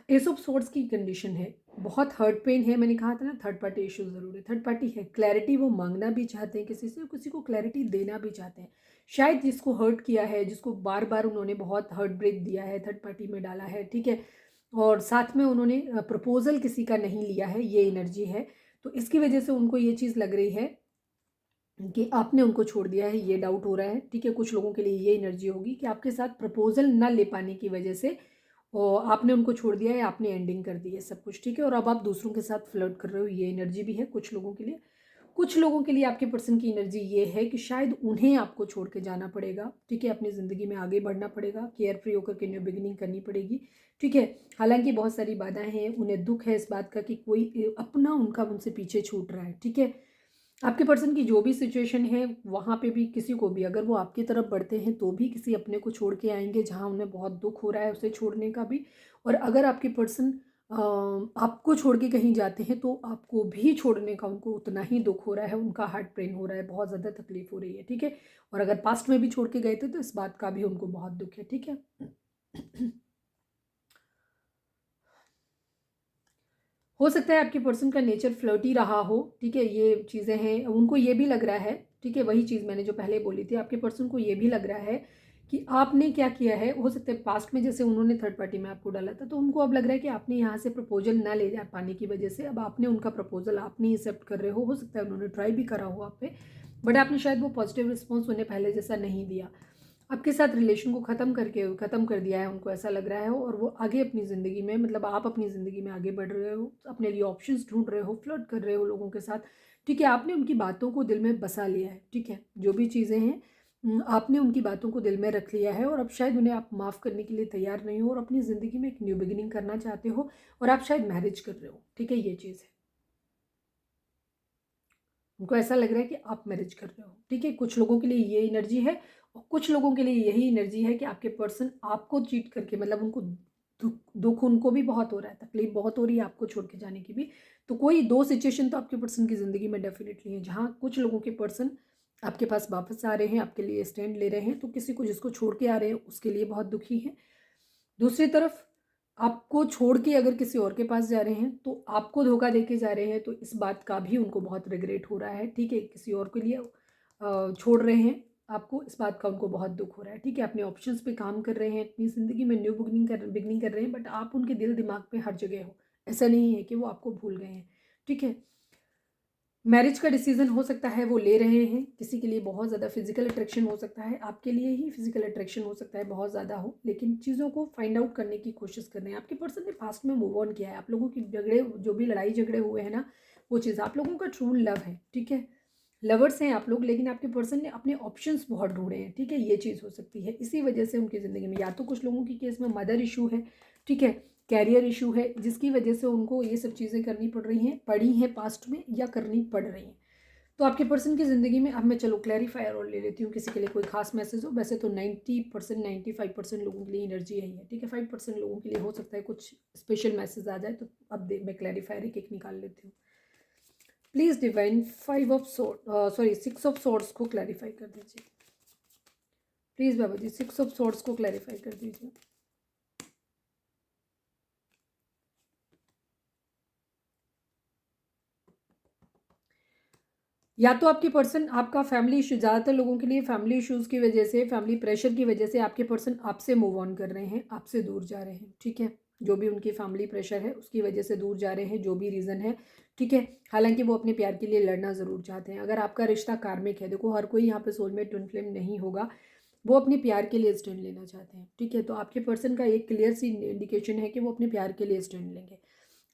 एस ऑफ सोर्ड्स की कंडीशन है, बहुत हर्ट पेन है। मैंने कहा था ना थर्ड पार्टी इश्यू ज़रूर है, थर्ड पार्टी है। क्लैरिटी वो माँगना भी चाहते हैं किसी से और किसी को क्लैरिटी देना भी चाहते हैं। शायद जिसको हर्ट किया है, जिसको बार-बार उन्होंने बहुत हर्ट ब्रेक दिया है, थर्ड पार्टी में डाला है, ठीक है? और साथ में उन्होंने प्रपोज़ल किसी का नहीं लिया है, ये एनर्जी है। तो इसकी वजह से उनको ये चीज़ लग रही है कि आपने उनको छोड़ दिया है, ये डाउट हो रहा है, ठीक है? कुछ लोगों के लिए ये एनर्जी होगी कि आपके साथ प्रपोज़ल ना ले पाने की वजह से आपने उनको छोड़ दिया है, आपने एंडिंग कर दी है सब कुछ, ठीक है? और अब आप दूसरों के साथ फ्लर्ट कर रहे हो, ये एनर्जी भी है कुछ लोगों के लिए। कुछ लोगों के लिए आपके पर्सन की एनर्जी ये है कि शायद उन्हें आपको छोड़ के जाना पड़ेगा, ठीक है? अपनी ज़िंदगी में आगे बढ़ना पड़ेगा, केयर फ्री होकर के न्यू बिगिनिंग करनी पड़ेगी, ठीक है? हालाँकि बहुत सारी बाधाएँ हैं, उन्हें दुःख है इस बात का कि कोई अपना उनका उनसे पीछे छूट रहा है, ठीक है? आपके पर्सन की जो भी सिचुएशन है, वहाँ पे भी किसी को भी अगर वो आपकी तरफ बढ़ते हैं तो भी किसी अपने को छोड़ के आएँगे जहाँ उन्हें बहुत दुःख हो रहा है उसे छोड़ने का भी। और अगर आपके पर्सन आपको छोड़ के कहीं जाते हैं तो आपको भी छोड़ने का उनको उतना ही दुःख हो रहा है, उनका हार्ट पेन हो रहा है, बहुत ज़्यादा तकलीफ़ हो रही है, ठीक है? और अगर पास्ट में भी छोड़ के गए थे तो इस बात का भी उनको बहुत दुःख है, ठीक है? हो सकता है आपके पर्सन का नेचर फ्लर्टी रहा हो, ठीक है? ये चीज़ें हैं, उनको ये भी लग रहा है, ठीक है? वही चीज़ मैंने जो पहले बोली थी, आपके पर्सन को ये भी लग रहा है कि आपने क्या किया है। हो सकता है पास्ट में जैसे उन्होंने थर्ड पार्टी में आपको डाला था, तो उनको अब लग रहा है कि आपने यहाँ से प्रपोज़ल ना ले जा पाने की वजह से अब आपने उनका प्रपोज़ल आप नहीं एक्सेप्ट कर रहे हो। हो सकता है उन्होंने ट्राई भी करा हो आप पे, बट आपने शायद वो पॉजिटिव रिस्पॉन्स उन्हें पहले जैसा नहीं दिया। आपके साथ रिलेशन को ख़त्म कर दिया है, उनको ऐसा लग रहा है, और वो आगे अपनी ज़िंदगी में, मतलब आप अपनी ज़िंदगी में आगे बढ़ रहे हो, अपने लिए ऑप्शंस ढूंढ रहे हो, फ्लर्ट कर रहे हो लोगों के साथ, ठीक है? आपने उनकी बातों को दिल में बसा लिया है, ठीक है? जो भी चीज़ें हैं, आपने उनकी बातों को दिल में रख लिया है, और अब शायद उन्हें आप माफ़ करने के लिए तैयार नहीं हो और अपनी ज़िंदगी में एक न्यू बिगिनिंग करना चाहते हो, और आप शायद मैरिज कर रहे हो, ठीक है? ये चीज़ है। उनको ऐसा लग रहा है कि आप मैरिज कर रहे हो, ठीक है? कुछ लोगों के लिए ये एनर्जी है, और कुछ लोगों के लिए यही एनर्जी है कि आपके पर्सन आपको चीट करके, मतलब उनको दुःख दुःख उनको भी बहुत हो रहा है, तकलीफ बहुत हो रही है आपको छोड़ के जाने की भी। तो कोई 2 सिचुएशन तो आपके पर्सन की ज़िंदगी में डेफ़िनेटली है, जहाँ कुछ लोगों के पर्सन आपके पास वापस आ रहे हैं, आपके लिए स्टैंड ले रहे हैं, तो किसी को जिसको छोड़ के आ रहे हैं, उसके लिए बहुत दुखी हैं। दूसरी तरफ आपको छोड़ के अगर किसी और के पास जा रहे हैं, तो आपको धोखा देके जा रहे हैं, तो इस बात का भी उनको बहुत रिग्रेट हो रहा है, ठीक है? किसी और के लिए छोड़ रहे हैं आपको, इस बात का उनको बहुत दुःख हो रहा है, ठीक है? अपने ऑप्शंस पे काम कर रहे हैं, अपनी ज़िंदगी में न्यू बिगिनिंग कर रहे हैं, बट आप उनके दिल दिमाग में हर जगह हो। ऐसा नहीं है कि वो आपको भूल गए हैं, ठीक है? मैरिज का डिसीज़न हो सकता है वो ले रहे हैं, किसी के लिए बहुत ज़्यादा फिज़िकल अट्रैक्शन हो सकता है, आपके लिए ही फिज़िकल अट्रैक्शन हो सकता है बहुत ज़्यादा हो, लेकिन चीज़ों को फाइंड आउट करने की कोशिश कर रहे हैं। आपके पर्सन ने पास्ट में मूव ऑन किया है, आप लोगों की झगड़े, जो भी लड़ाई झगड़े हुए हैं ना, वो चीज़ आप लोगों का ट्रू लव है, ठीक है? लवर्स हैं आप लोग, लेकिन आपके पर्सन ने अपने ऑप्शंस बहुत ढूँढे हैं, ठीक है? ये चीज़ हो सकती है। इसी वजह से उनकी ज़िंदगी में या तो कुछ लोगों की केस में मदर इश्यू है, ठीक है? कैरियर इशू है, जिसकी वजह से उनको ये सब चीज़ें करनी पड़ी हैं पास्ट में, या करनी पड़ रही हैं। तो आपके पर्सन की ज़िंदगी में अब मैं चलो क्लैरिफायर और ले लेती हूँ, किसी के लिए कोई खास मैसेज हो। वैसे तो 90% 95% लोगों के लिए एनर्जी यही है, ठीक है? 5% लोगों के लिए हो सकता है कुछ स्पेशल मैसेज आ जाए, तो अब मैं क्लैरिफायर एक एक निकाल लेती हूँ। प्लीज़ डिवाइन 6 ऑफ सॉर्ड्स को क्लैरिफाई कर दीजिए। Please Baba ji 6 of swords को क्लैरिफाई कर दीजिए। या तो आपके पर्सन आपका फैमिली इशू, ज़्यादातर लोगों के लिए फैमिली इश्यूज़ की वजह से, फैमिली प्रेशर की वजह से आपके पर्सन आपसे मूव ऑन कर रहे हैं, आपसे दूर जा रहे हैं, ठीक है? जो भी उनकी फैमिली प्रेशर है उसकी वजह से दूर जा रहे हैं, जो भी रीज़न है, ठीक है? हालांकि वो अपने प्यार के लिए लड़ना ज़रूर चाहते हैं। अगर आपका रिश्ता कार्मिक है, देखो हर कोई यहाँ पे सोलमेट ट्विन फ्लेम नहीं होगा, वो अपने प्यार के लिए स्टैंड लेना चाहते हैं, ठीक है? तो आपके पर्सन का एक क्लियर सी इंडिकेशन है कि वो अपने प्यार के लिए स्टैंड लेंगे।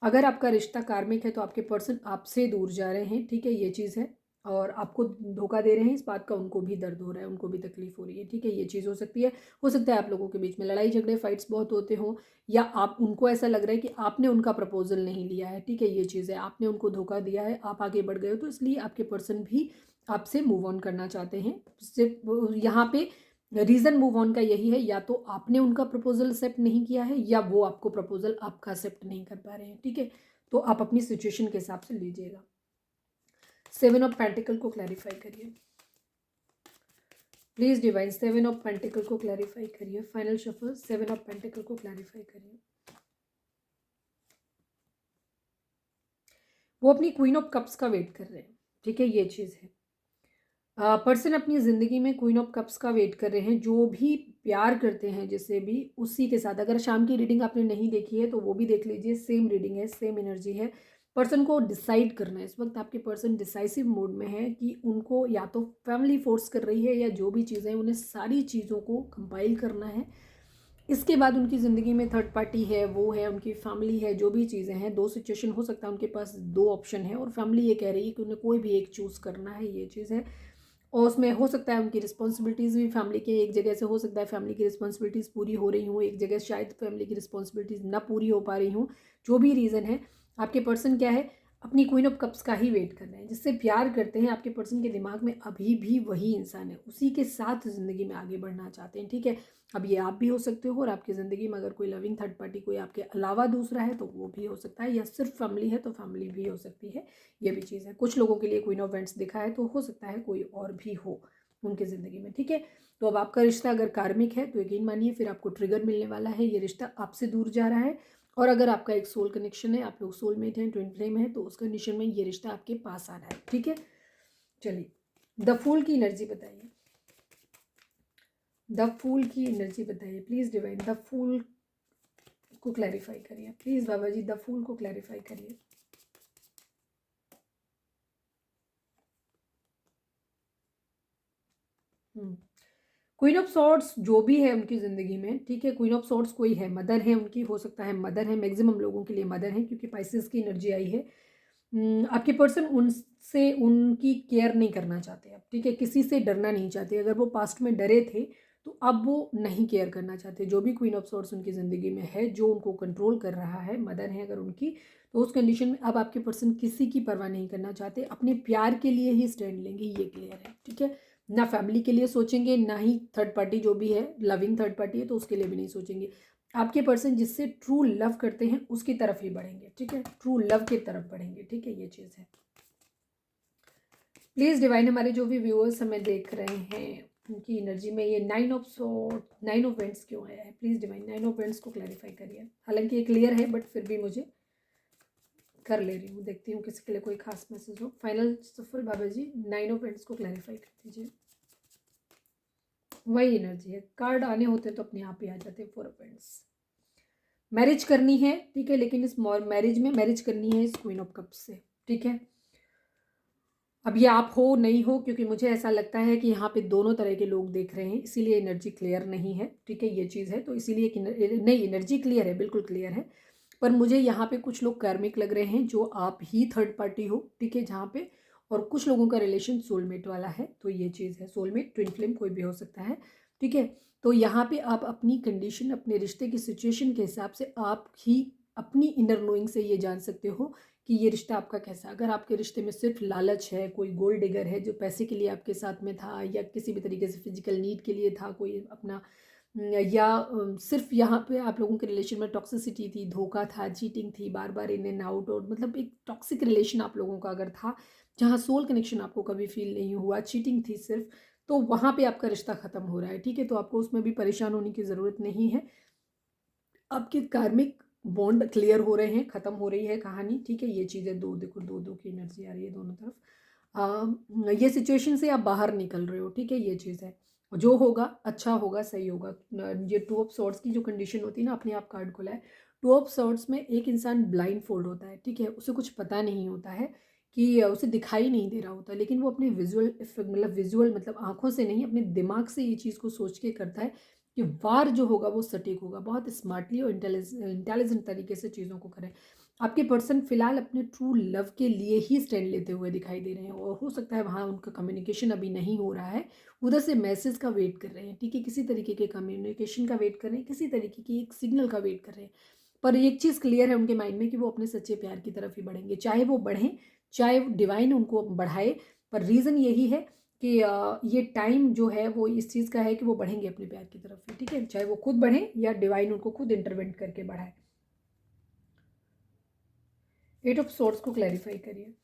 अगर आपका रिश्ता कार्मिक है तो आपके पर्सन आपसे दूर जा रहे हैं, ठीक है? ये चीज़ है। और आपको धोखा दे रहे हैं, इस बात का उनको भी दर्द हो रहा है, उनको भी तकलीफ हो रही है, ठीक है। ये चीज़ हो सकती है। हो सकता है आप लोगों के बीच में लड़ाई झगड़े फाइट्स बहुत होते हों, या आप उनको ऐसा लग रहा है कि आपने उनका प्रपोजल नहीं लिया है, ठीक है। ये चीज़ है, आपने उनको धोखा दिया है, आप आगे बढ़ गए हो, तो इसलिए आपके पर्सन भी आपसे मूव ऑन करना चाहते हैं। सिर्फ यहाँ पे रीज़न मूव ऑन का यही है, या तो आपने उनका प्रपोजल एक्सेप्ट नहीं किया है, या वो आपको प्रपोजल आपका एक्सेप्ट नहीं कर पा रहे हैं, ठीक है। तो आप अपनी सिचुएशन के हिसाब से लीजिएगा। 7 ऑफ पेंटिकल को क्लैरिफाई करिए प्लीज डिवाइन। 7 ऑफ पेंटिकल को क्लैरिफाई करिए। फाइनल शफल 7 ऑफ पेंटिकल को क्लैरिफाई करिए। वो अपनी क्वीन ऑफ कप्स का वेट कर रहे हैं, ठीक है। ये चीज़ है, पर्सन अपनी ज़िंदगी में क्वीन ऑफ कप्स का वेट कर रहे हैं। जो भी प्यार करते हैं जिससे भी, उसी के साथ। अगर शाम की रीडिंग आपने नहीं देखी है तो वो भी देख लीजिए, सेम रीडिंग है, सेम एनर्जी है। पर्सन को डिसाइड करना है, इस वक्त आपके पर्सन डिसाइसिव मोड में है कि उनको या तो फैमिली फोर्स कर रही है, या जो भी चीज़ें, उन्हें सारी चीज़ों को कंपाइल करना है। इसके बाद उनकी ज़िंदगी में थर्ड पार्टी है, वो है, उनकी फैमिली है, जो भी चीज़ें हैं। दो सिचुएशन हो सकता है उनके पास, दो ऑप्शन है, और फैमिली ये कह रही है कि उन्हें कोई भी एक चूज़ करना है, ये चीज़ है। और उसमें हो सकता है उनकी रिस्पॉन्सिबिलिटीज़ भी फैमिली के, एक जगह से हो सकता है फैमिली की रिस्पॉन्सिबिलिटीज़ पूरी हो रही हूँ, एक जगह शायद फैमिली की रिस्पॉन्सिबिलिटीज़ ना पूरी हो पा रही हूँ। जो भी रीज़न है, आपके पर्सन क्या है, अपनी क्वीन ऑफ कप्स का ही वेट कर रहे हैं। जिससे प्यार करते हैं, आपके पर्सन के दिमाग में अभी भी वही इंसान है, उसी के साथ ज़िंदगी में आगे बढ़ना चाहते हैं, ठीक है। अब ये आप भी हो सकते हो, और आपकी ज़िंदगी में अगर कोई लविंग थर्ड पार्टी कोई आपके अलावा दूसरा है तो वो भी हो सकता है, या सिर्फ फैमिली है तो फैमिली भी हो सकती है। ये भी चीज़ है। कुछ लोगों के लिए क्वीन ऑफ वेंट्स दिखा है, तो हो सकता है कोई और भी हो उनकी ज़िंदगी में, ठीक है। तो अब आपका रिश्ता अगर कार्मिक है तो यकीन मानिए फिर आपको ट्रिगर मिलने वाला है, ये रिश्ता आपसे दूर जा रहा है। और अगर आपका एक सोल कनेक्शन है, आप लोग सोलमेट हैं, ट्विन फ्लेम है, तो उस कंडीशन में ये रिश्ता आपके पास आ रहा है, ठीक है। चलिए, द फूल की एनर्जी बताइए। द फूल की एनर्जी बताइए प्लीज़ डिवाइन। द फूल को क्लैरिफाई करिए please Baba ji, the fool को क्लैरिफाई करिए। क्वीन ऑफ सॉर्ड्स जो भी है उनकी ज़िंदगी में, ठीक है। क्वीन ऑफ सॉर्ड्स कोई है, मदर है उनकी, हो सकता है मदर है, मैक्सिमम लोगों के लिए मदर है, क्योंकि पाइसेस की एनर्जी आई है। आपके पर्सन उनसे उनकी केयर नहीं करना चाहते अब, ठीक है। किसी से डरना नहीं चाहते। अगर वो पास्ट में डरे थे तो अब वो नहीं केयर करना चाहते। जो भी क्वीन ऑफ सॉर्ड्स उनकी ज़िंदगी में है, जो उनको कंट्रोल कर रहा है, मदर है अगर उनकी, तो उस कंडीशन में अब आपके पर्सन किसी की परवाह नहीं करना चाहते, अपने प्यार के लिए ही स्टैंड लेंगे, ये क्लियर है, ठीक है। ना फैमिली के लिए सोचेंगे, ना ही थर्ड पार्टी जो भी है, लविंग थर्ड पार्टी है तो उसके लिए भी नहीं सोचेंगे। आपके पर्सन जिससे ट्रू लव करते हैं उसकी तरफ ही बढ़ेंगे, ठीक है। ट्रू लव की तरफ बढ़ेंगे, ठीक है। ये चीज़ है। प्लीज़ डिवाइन, हमारे जो भी व्यूअर्स हमें देख रहे हैं उनकी एनर्जी में ये 9 ऑफ वेंट्स क्यों आया है, प्लीज़ डिवाइन 9 ऑफ वेंट्स को क्लैरिफाई करिए। हालांकि ये क्लियर है, बट फिर भी मुझे कर ले रही हूँ, देखती हूँ किसी के लिए कोई खास मैसेज हो। फाइनल सफल बाबा जी, 9 ऑफ वेंट्स को क्लैरिफाई कर दीजिए। वही एनर्जी है, कार्ड आने होते तो अपने आप ही आ जाते। 4 ऑफ वेंट्स, मैरिज करनी है, ठीक है, लेकिन इस मैरिज में मैरिज करनी है इस क्वीन ऑफ कप्स से, ठीक है। अब ये आप हो नहीं हो, क्योंकि मुझे ऐसा लगता है कि यहाँ पे दोनों तरह के लोग देख रहे हैं, इसीलिए एनर्जी क्लियर नहीं है, ठीक है। ये चीज़ है, तो इसीलिए नहीं, एनर्जी क्लियर है, बिल्कुल क्लियर है। पर मुझे यहाँ पे कुछ लोग कार्मिक लग रहे हैं, जो आप ही थर्ड पार्टी हो, ठीक है, जहाँ पे। और कुछ लोगों का रिलेशन सोलमेट वाला है, तो ये चीज़ है। सोलमेट, ट्विन फ्लेम कोई भी हो सकता है, ठीक है। तो यहाँ पे आप अपनी कंडीशन, अपने रिश्ते की सिचुएशन के हिसाब से आप ही अपनी इनर नोइंग से ये जान सकते हो कि ये रिश्ता आपका कैसा। अगर आपके रिश्ते में सिर्फ लालच है, कोई गोल्ड डिगर है जो पैसे के लिए आपके साथ में था, या किसी भी तरीके से फिजिकल नीड के लिए था कोई अपना, या सिर्फ यहाँ पे आप लोगों के रिलेशन में टॉक्सिसिटी थी, धोखा था, चीटिंग थी, बार बार इन एंड आउट, और मतलब एक टॉक्सिक रिलेशन आप लोगों का अगर था, जहाँ सोल कनेक्शन आपको कभी फील नहीं हुआ, चीटिंग थी सिर्फ, तो वहाँ पे आपका रिश्ता ख़त्म हो रहा है, ठीक है। तो आपको उसमें भी परेशान होने की ज़रूरत नहीं है। आपके कार्मिक बॉन्ड क्लियर हो रहे हैं, ख़त्म हो रही है कहानी, ठीक है। ये चीज़ें दो, देखो दो दो की एनर्जी आ रही है दोनों तरफ। ये सिचुएशन से आप बाहर निकल रहे हो, ठीक है। ये चीज़ है, जो होगा अच्छा होगा, सही होगा। ये 2 ऑफ सॉर्ड्स की जो कंडीशन होती है ना, अपने आप कार्ड खुला है। 2 ऑफ सॉर्ड्स में एक इंसान ब्लाइंड फोल्ड होता है, ठीक है। उसे कुछ पता नहीं होता है, कि उसे दिखाई नहीं दे रहा होता, लेकिन वो अपने विजुअल मतलब आंखों से नहीं, अपने दिमाग से ये चीज़ को सोच के करता है कि वार जो होगा वो सटीक होगा। बहुत स्मार्टली और इंटेलिजेंट तरीके से चीज़ों को करें। आपके पर्सन फिलहाल अपने ट्रू लव के लिए ही स्टैंड लेते हुए दिखाई दे रहे हैं, और हो सकता है वहाँ उनका कम्युनिकेशन अभी नहीं हो रहा है, उधर से मैसेज का वेट कर रहे हैं, ठीक है, किसी तरीके के कम्युनिकेशन का वेट कर रहे हैं, किसी तरीके की एक सिग्नल का वेट कर रहे हैं। पर एक चीज़ क्लियर है उनके माइंड में कि वो अपने सच्चे प्यार की तरफ ही बढ़ेंगे, चाहे वो बढ़ें, चाहे डिवाइन उनको बढ़ाए। पर रीज़न यही है कि ये टाइम जो है वो इस चीज़ का है कि वो बढ़ेंगे अपने प्यार की तरफ ही, ठीक है, चाहे वो खुद बढ़ें या डिवाइन उनको खुद इंटरवेंट करके बढ़ाए। 8 ऑफ सोर्ड्स को क्लैरिफाई करिए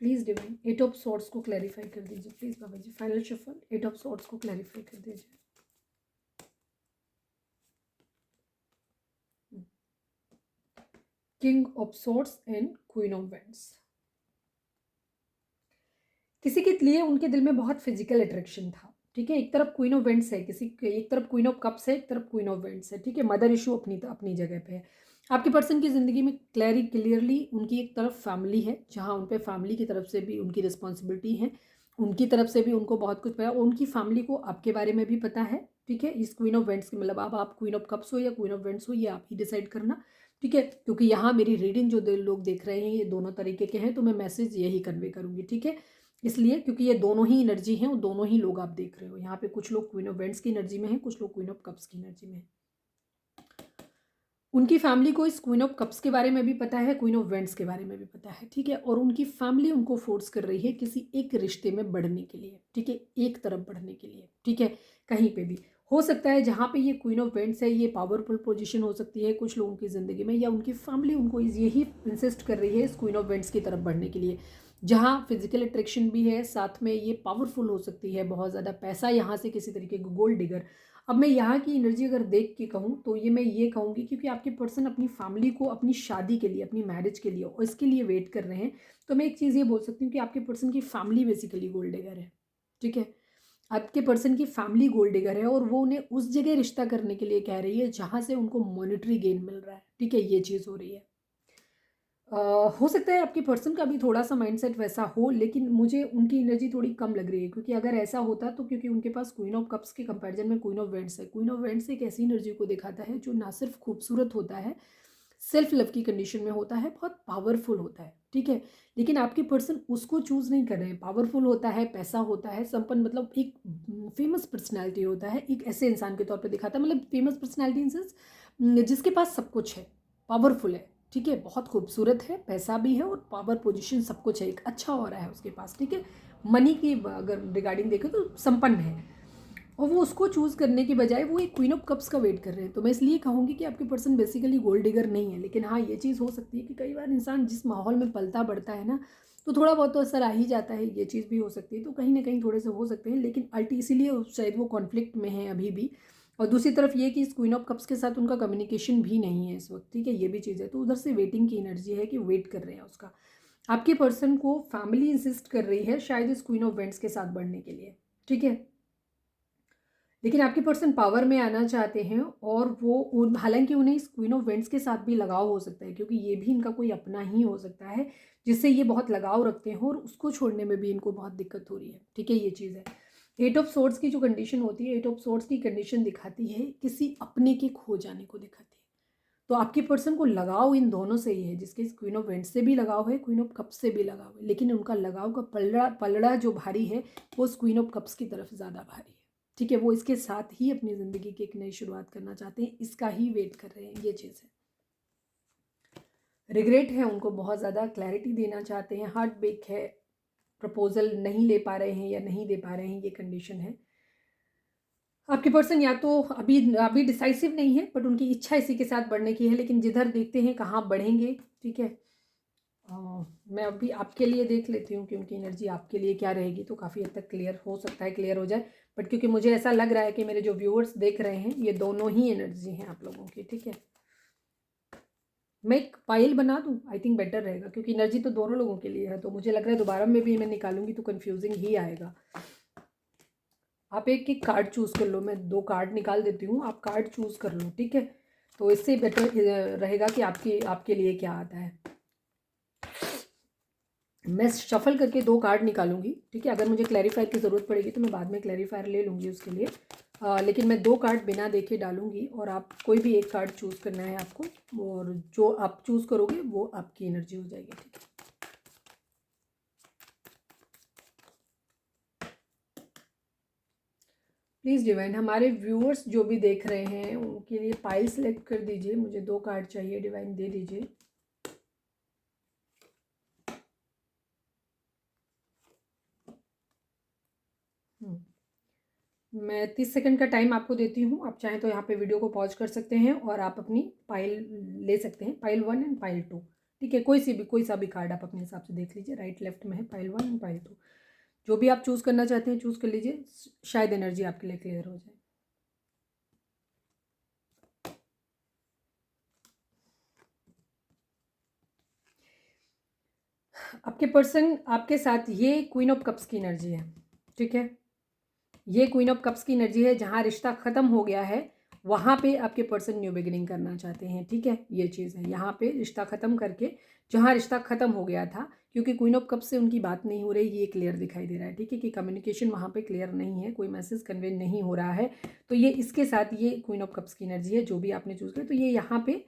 प्लीज डिवाइन। 8 ऑफ सोर्ड्स को क्लैरिफाई कर दीजिए please Baba ji. Final shuffle 8 of swords को क्लैरिफाई कर दीजिए। King of swords and queen of wands. किसी के लिए उनके दिल में बहुत फिजिकल अट्रैक्शन था, ठीक है, एक तरफ क्वीन ऑफ वेंड्स है, एक तरफ क्वीन ऑफ कप्स है, एक तरफ क्वीन ऑफ वेंड्स है, ठीक है, मदर इशू अपनी अपनी जगह पे है। आपके पर्सन की ज़िंदगी में क्लियरली उनकी एक तरफ फैमिली है, जहाँ उन पर फैमिली की तरफ से भी उनकी रिस्पॉन्सिबिलिटी है, उनकी तरफ से भी उनको बहुत कुछ पता है, और उनकी फैमिली को आपके बारे में भी पता है, ठीक है। इस क्वीन ऑफ वेंड्स के मतलब अब आप क्वीन ऑफ कप्स हो या क्वीन ऑफ वेंड्स हो, ये आप ही डिसाइड करना, ठीक है, क्योंकि यहाँ मेरी रीडिंग जो लोग देख रहे हैं ये दोनों तरीके के हैं, तो मैं मैसेज यही कन्वे करूँगी, ठीक है, इसलिए क्योंकि ये दोनों ही एनर्जी हैं और दोनों ही लोग आप देख रहे हो। यहाँ पे कुछ लोग क्वीन ऑफ वेंड्स की एनर्जी में हैं, कुछ लोग क्वीन ऑफ कप्स की एनर्जी में हैं। उनकी फैमिली को इस क्वीन ऑफ कप्स के बारे में भी पता है, क्वीन ऑफ वेंड्स के बारे में भी पता है, ठीक है, और उनकी फैमिली उनको फोर्स कर रही है किसी एक रिश्ते में बढ़ने के लिए, ठीक है, एक तरफ बढ़ने के लिए, ठीक है। कहीं पे भी हो सकता है जहाँ पे ये क्वीन ऑफ वेंड्स है, ये पावरफुल पोजीशन हो सकती है कुछ लोगों की ज़िंदगी में, या उनकी फैमिली उनको यही इंसिस्ट कर रही है इस क्वीन ऑफ वेंड्स की तरफ बढ़ने के लिए, जहाँ फिजिकल अट्रैक्शन भी है, साथ में ये पावरफुल हो सकती है, बहुत ज़्यादा पैसा यहाँ से किसी तरीके का गोल्ड डिगर। अब मैं यहाँ की एनर्जी अगर देख के कहूँ तो ये मैं ये कहूँगी क्योंकि आपके पर्सन अपनी फैमिली को अपनी शादी के लिए, अपनी मैरिज के लिए और इसके लिए वेट कर रहे हैं, तो मैं एक चीज़ ये बोल सकती हूँ कि आपके पर्सन की फैमिली बेसिकली गोल्ड डिगर है, ठीक है। आपके पर्सन की फैमिली गोल्ड डिगर है और वो उन्हें उस जगह रिश्ता करने के लिए कह रही है जहाँ से उनको मॉनेटरी गेन मिल रहा है, ठीक है, ये चीज़ हो रही है। हो सकता है आपके पर्सन का भी थोड़ा सा माइंडसेट वैसा हो, लेकिन मुझे उनकी एनर्जी थोड़ी कम लग रही है, क्योंकि अगर ऐसा होता तो क्योंकि उनके पास क्वीन ऑफ कप्स के कंपैरिजन में क्वीन ऑफ वेंड्स है। क्वीन ऑफ वेंड्स एक ऐसी एनर्जी को दिखाता है जो ना सिर्फ खूबसूरत होता है, सेल्फ लव की कंडीशन में होता है, बहुत पावरफुल होता है, ठीक है, लेकिन आपके पर्सन उसको चूज नहीं कर रहे हैं। पावरफुल होता है, पैसा होता है, संपन्न, मतलब एक फेमस पर्सनैलिटी होता है, एक ऐसे इंसान के तौर पर दिखाता है, मतलब फेमस पर्सनैलिटी इन सेंस जिसके पास सब कुछ है, पावरफुल है, ठीक है, बहुत खूबसूरत है, पैसा भी है और पावर पोजीशन सब कुछ है, एक अच्छा हो रहा है उसके पास, ठीक है, मनी की अगर रिगार्डिंग देखें तो संपन्न है, और वो उसको चूज़ करने की बजाय वो एक क्वीन ऑफ कप्स का वेट कर रहे हैं। तो मैं इसलिए कहूँगी कि आपके पर्सन बेसिकली गोल्ड डिगर नहीं है, लेकिन हाँ ये चीज़ हो सकती है कि कई बार इंसान जिस माहौल में पलता बढ़ता है ना, तो थोड़ा बहुत तो असर आ ही जाता है, ये चीज़ भी हो सकती है, तो कहीं ना कहीं थोड़े से हो सकते हैं, लेकिन इसीलिए शायद वो कॉन्फ्लिक्ट में है अभी भी। और दूसरी तरफ ये कि इस क्वीन ऑफ कप्स के साथ उनका कम्युनिकेशन भी नहीं है इस वक्त, ठीक है, ये भी चीज़ है, तो उधर से वेटिंग की एनर्जी है कि वेट कर रहे हैं उसका। आपके पर्सन को फैमिली इंसिस्ट कर रही है शायद इस क्वीन ऑफ वेंट्स के साथ बढ़ने के लिए, ठीक है, लेकिन आपके पर्सन पावर में आना चाहते हैं, और वो हालांकि उन्हें इस क्वीन ऑफ वेंट्स के साथ भी लगाव हो सकता है, क्योंकि ये भी इनका कोई अपना ही हो सकता है जिससे ये बहुत लगाव रखते हैं, और उसको छोड़ने में भी इनको बहुत दिक्कत हो रही है, ठीक है, ये चीज़ है। 8 ऑफ सोर्ड्स की जो कंडीशन होती है, 8 ऑफ सोर्ड्स की कंडीशन दिखाती है किसी अपने के खो जाने को दिखाती है। तो आपके पर्सन को लगाव इन दोनों से ही है, जिसके क्वीन ऑफ वेंट्स से भी लगाव है, क्वीन ऑफ कप्स से भी लगाव है, लेकिन उनका लगाव का पलड़ा जो भारी है वो उस क्वीन ऑफ कप्स की तरफ ज़्यादा भारी है, ठीक है, वो इसके साथ ही अपनी ज़िंदगी की एक नई शुरुआत करना चाहते हैं, इसका ही वेट कर रहे हैं, ये चीज़ है। रिग्रेट है उनको, बहुत ज़्यादा क्लैरिटी देना चाहते हैं, हार्ट ब्रेक है, प्रपोजल नहीं ले पा रहे हैं या नहीं दे पा रहे हैं, ये कंडीशन है। आपके पर्सन या तो अभी अभी डिसाइसिव नहीं है, बट उनकी इच्छा इसी के साथ बढ़ने की है, लेकिन जिधर देखते हैं कहाँ बढ़ेंगे, ठीक है। मैं अभी आपके लिए देख लेती हूँ कि उनकी एनर्जी आपके लिए क्या रहेगी, तो काफ़ी हद तक क्लियर हो सकता है, क्लियर हो जाए, बट क्योंकि मुझे ऐसा लग रहा है कि मेरे जो व्यूअर्स देख रहे हैं ये दोनों ही एनर्जी हैं आप लोगों की, ठीक है। मैं एक पाइल बना दूँ, आई थिंक बेटर रहेगा, क्योंकि एनर्जी तो दोनों लोगों के लिए है, तो मुझे लग रहा है दोबारा में भी मैं निकालूंगी तो कन्फ्यूजिंग ही आएगा। आप एक एक कार्ड चूज़ कर लो, मैं 2 कार्ड निकाल देती हूँ, आप कार्ड चूज़ कर लो, ठीक है, तो इससे बेटर रहेगा कि आपके लिए क्या आता है। मैं शफल करके 2 कार्ड निकालूंगी, ठीक है, अगर मुझे क्लैरिफायर की ज़रूरत पड़ेगी तो मैं बाद में क्लैरिफायर ले लूँगी उसके लिए। लेकिन मैं 2 कार्ड बिना देखे डालूंगी और आप कोई भी एक कार्ड चूज़ करना है आपको, और जो आप चूज़ करोगे वो आपकी एनर्जी हो जाएगी, ठीक है। प्लीज़ डिवाइन हमारे व्यूअर्स जो भी देख रहे हैं उनके लिए पाइल सेलेक्ट कर दीजिए। मुझे 2 कार्ड चाहिए, डिवाइन दे दीजिए। मैं 30 सेकंड का टाइम आपको देती हूँ। आप चाहें तो यहाँ पे वीडियो को पॉज कर सकते हैं और आप अपनी पाइल ले सकते हैं, पाइल 1 एंड पाइल 2, ठीक है। कोई सा भी कार्ड आप अपने हिसाब से देख लीजिए। राइट लेफ्ट में है पाइल 1 एंड पाइल 2, जो भी आप चूज़ करना चाहते हैं चूज़ कर लीजिए, शायद एनर्जी आपके लिए क्लियर हो जाए। आपके पर्सन आपके साथ, ये क्वीन ऑफ कप्स की एनर्जी है, ठीक है। ये क्वीन ऑफ कप्स की एनर्जी है। जहाँ रिश्ता ख़त्म हो गया है वहाँ पे आपके पर्सन न्यू बिगिनिंग करना चाहते हैं, ठीक है। ये चीज़ है, यहाँ पे रिश्ता ख़त्म करके जहाँ रिश्ता ख़त्म हो गया था, क्योंकि क्वीन ऑफ कप्स से उनकी बात नहीं हो रही, ये क्लियर दिखाई दे रहा है, ठीक है, कि कम्युनिकेशन वहाँ पे क्लियर नहीं है, कोई मैसेज कन्वे नहीं हो रहा है। तो ये इसके साथ ये क्वीन ऑफ कप्स की एनर्जी है, जो भी आपने चूज़ किया। तो ये यहाँ पे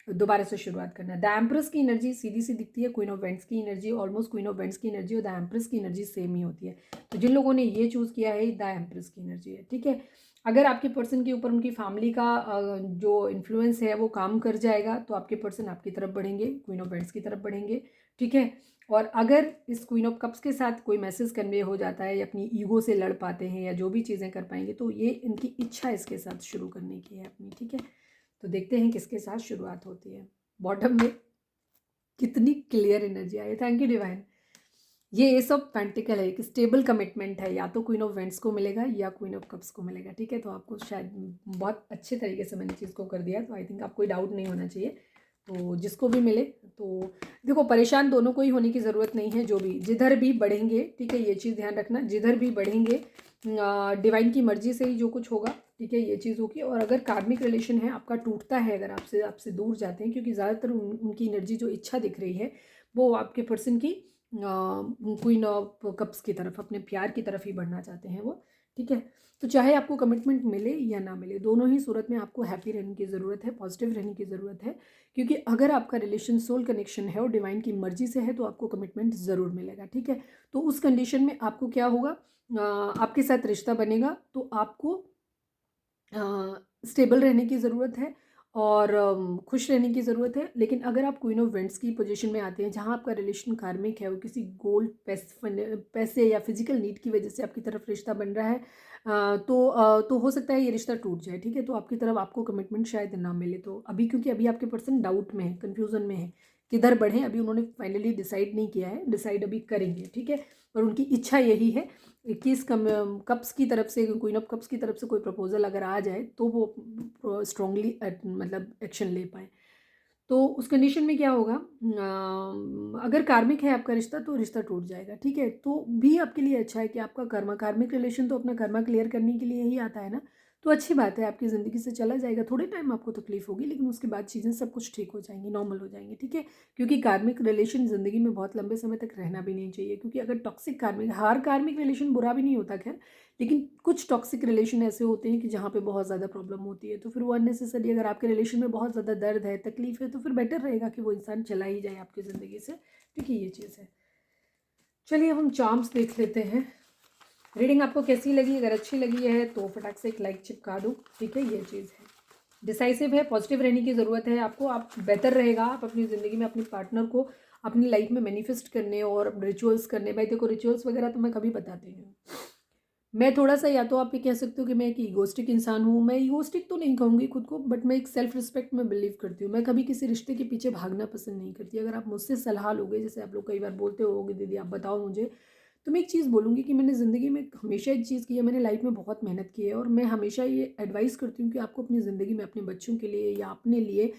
दोबारा से शुरुआत करना है। द एम्प्रेस की एनर्जी सीधी सी दिखती है, क्वीन ऑफ वेंट्स की energy almost queen of vents की एनर्जी और द एम्प्रेस की एनर्जी सेम ही होती है। तो जिन लोगों ने ये चूज़ किया है, द एम्प्रेस की एनर्जी है, ठीक है। अगर आपके पर्सन के ऊपर उनकी फैमिली का जो इन्फ्लुएंस है वो काम कर जाएगा तो आपके पर्सन आपकी तरफ बढ़ेंगे, क्वीन ऑफ वेंट्स की तरफ बढ़ेंगे, ठीक है। और अगर इस क्वीन ऑफ कप्स के साथ कोई मैसेज कन्वे हो जाता है या अपनी ईगो से लड़ पाते हैं या जो भी चीज़ें कर पाएंगे, तो ये इनकी इच्छा इसके साथ शुरू करने की है अपनी, ठीक है। तो देखते हैं किसके साथ शुरुआत होती है। बॉटम में कितनी clear energy I, thank you divine. ये एस ऑफ पेंटिकल है, एक स्टेबल कमिटमेंट है, या तो क्वीन ऑफ वेंट्स को मिलेगा या क्वीन ऑफ कप्स को मिलेगा, ठीक है। तो आपको शायद बहुत अच्छे तरीके से मैंने चीज़ को कर दिया, तो आई थिंक आपको कोई डाउट नहीं होना चाहिए। तो जिसको भी मिले, तो देखो परेशान दोनों को ही होने की ज़रूरत नहीं है। जो भी जिधर भी बढ़ेंगे, ठीक है, ये चीज़ ध्यान रखना, जिधर भी बढ़ेंगे डिवाइन की मर्जी से ही जो कुछ होगा, ठीक है, ये चीज़ होगी। और अगर कार्मिक रिलेशन है आपका टूटता है, अगर आपसे आपसे दूर जाते हैं, क्योंकि ज़्यादातर उनकी एनर्जी जो इच्छा दिख रही है वो आपके पर्सन की क्वीन ऑफ कप्स की तरफ, अपने प्यार की तरफ ही बढ़ना चाहते हैं वो, ठीक है। तो चाहे आपको कमिटमेंट मिले या ना मिले, दोनों ही सूरत में आपको हैप्पी रहने की ज़रूरत है, पॉजिटिव रहने की ज़रूरत है। क्योंकि अगर आपका रिलेशन सोल कनेक्शन है और डिवाइन की मर्जी से है तो आपको कमिटमेंट ज़रूर मिलेगा, ठीक है। तो उस कंडीशन में आपको क्या होगा, आपके साथ रिश्ता बनेगा तो आपको स्टेबल रहने की ज़रूरत है और खुश रहने की ज़रूरत है। लेकिन अगर आप क्वीन ऑफ वेंट्स की पोजीशन में आते हैं, जहाँ आपका रिलेशन कार्मिक है, वो किसी गोल्ड पैसे या फिजिकल नीड की वजह से आपकी तरफ रिश्ता बन रहा है, तो हो सकता है ये रिश्ता टूट जाए, ठीक है। तो आपकी तरफ आपको कमिटमेंट शायद ना मिले। तो अभी क्योंकि अभी आपके पर्सन डाउट में है, कन्फ्यूज़न में है, किधर बढ़ें, अभी उन्होंने फाइनली डिसाइड नहीं किया है, डिसाइड अभी करेंगे, ठीक है। और उनकी इच्छा यही है कि इस कप्स की तरफ से, क्वीन ऑफ कप्स की तरफ से कोई प्रपोजल अगर आ जाए तो वो स्ट्रांगली मतलब एक्शन ले पाए। तो उस कंडीशन में क्या होगा, अगर कार्मिक है आपका रिश्ता तो रिश्ता टूट जाएगा, ठीक है। तो भी आपके लिए अच्छा है कि आपका कर्मा, कार्मिक रिलेशन तो अपना कर्मा क्लियर करने के लिए ही आता है ना। तो अच्छी बात है, आपकी ज़िंदगी से चला जाएगा, थोड़े टाइम आपको तकलीफ होगी लेकिन उसके बाद चीज़ें सब कुछ ठीक हो जाएंगी, नॉर्मल हो जाएंगी, ठीक है। क्योंकि कार्मिक रिलेशन ज़िंदगी में बहुत लंबे समय तक रहना भी नहीं चाहिए, क्योंकि अगर टॉक्सिक कार्मिक, हर कार्मिक रिलेशन बुरा भी नहीं होता खैर, लेकिन कुछ टॉक्सिक रिलेशन ऐसे होते हैं कि जहाँ पे बहुत ज़्यादा प्रॉब्लम होती है, तो फिर वो अननेसेसरी, अगर आपके रिलेशन में बहुत ज़्यादा दर्द है, तकलीफ है, तो फिर बेटर रहेगा कि वो इंसान चला ही जाए आपकी ज़िंदगी से, क्योंकि ये चीज़ है। चलिए अब हम चार्म्स देख लेते हैं। रीडिंग आपको कैसी लगी, अगर अच्छी लगी है तो फटाक से एक लाइक चिपका दो, ठीक है। ये चीज़ है, डिसाइसिव है, पॉजिटिव रहने की ज़रूरत है आपको। आप बेहतर रहेगा, आप अपनी ज़िंदगी में अपने पार्टनर को अपनी लाइफ में मैनिफेस्ट करने और रिचुअल्स करने, भाई देखो रिचुअल्स वगैरह तो मैं कभी बताती हूँ। मैं थोड़ा सा, या तो आप ये कह सकते हो कि मैं एक ईगोस्टिक इंसान हूँ, मैं ईगोस्टिक तो नहीं कहूँगी खुद को, बट मैं एक सेल्फ रिस्पेक्ट में बिलीव करती हूँ। मैं कभी किसी रिश्ते के पीछे भागना पसंद नहीं करती। अगर आप मुझसे सलाह लोगे, जैसे आप लोग कई बार बोलते होगे दीदी आप बताओ मुझे, तो मैं एक चीज़ बोलूँगी कि मैंने ज़िंदगी में हमेशा एक चीज़ की है, मैंने लाइफ में बहुत मेहनत की है और मैं हमेशा ये एडवाइस करती हूँ कि आपको अपनी ज़िंदगी में अपने बच्चों के लिए या अपने लिए,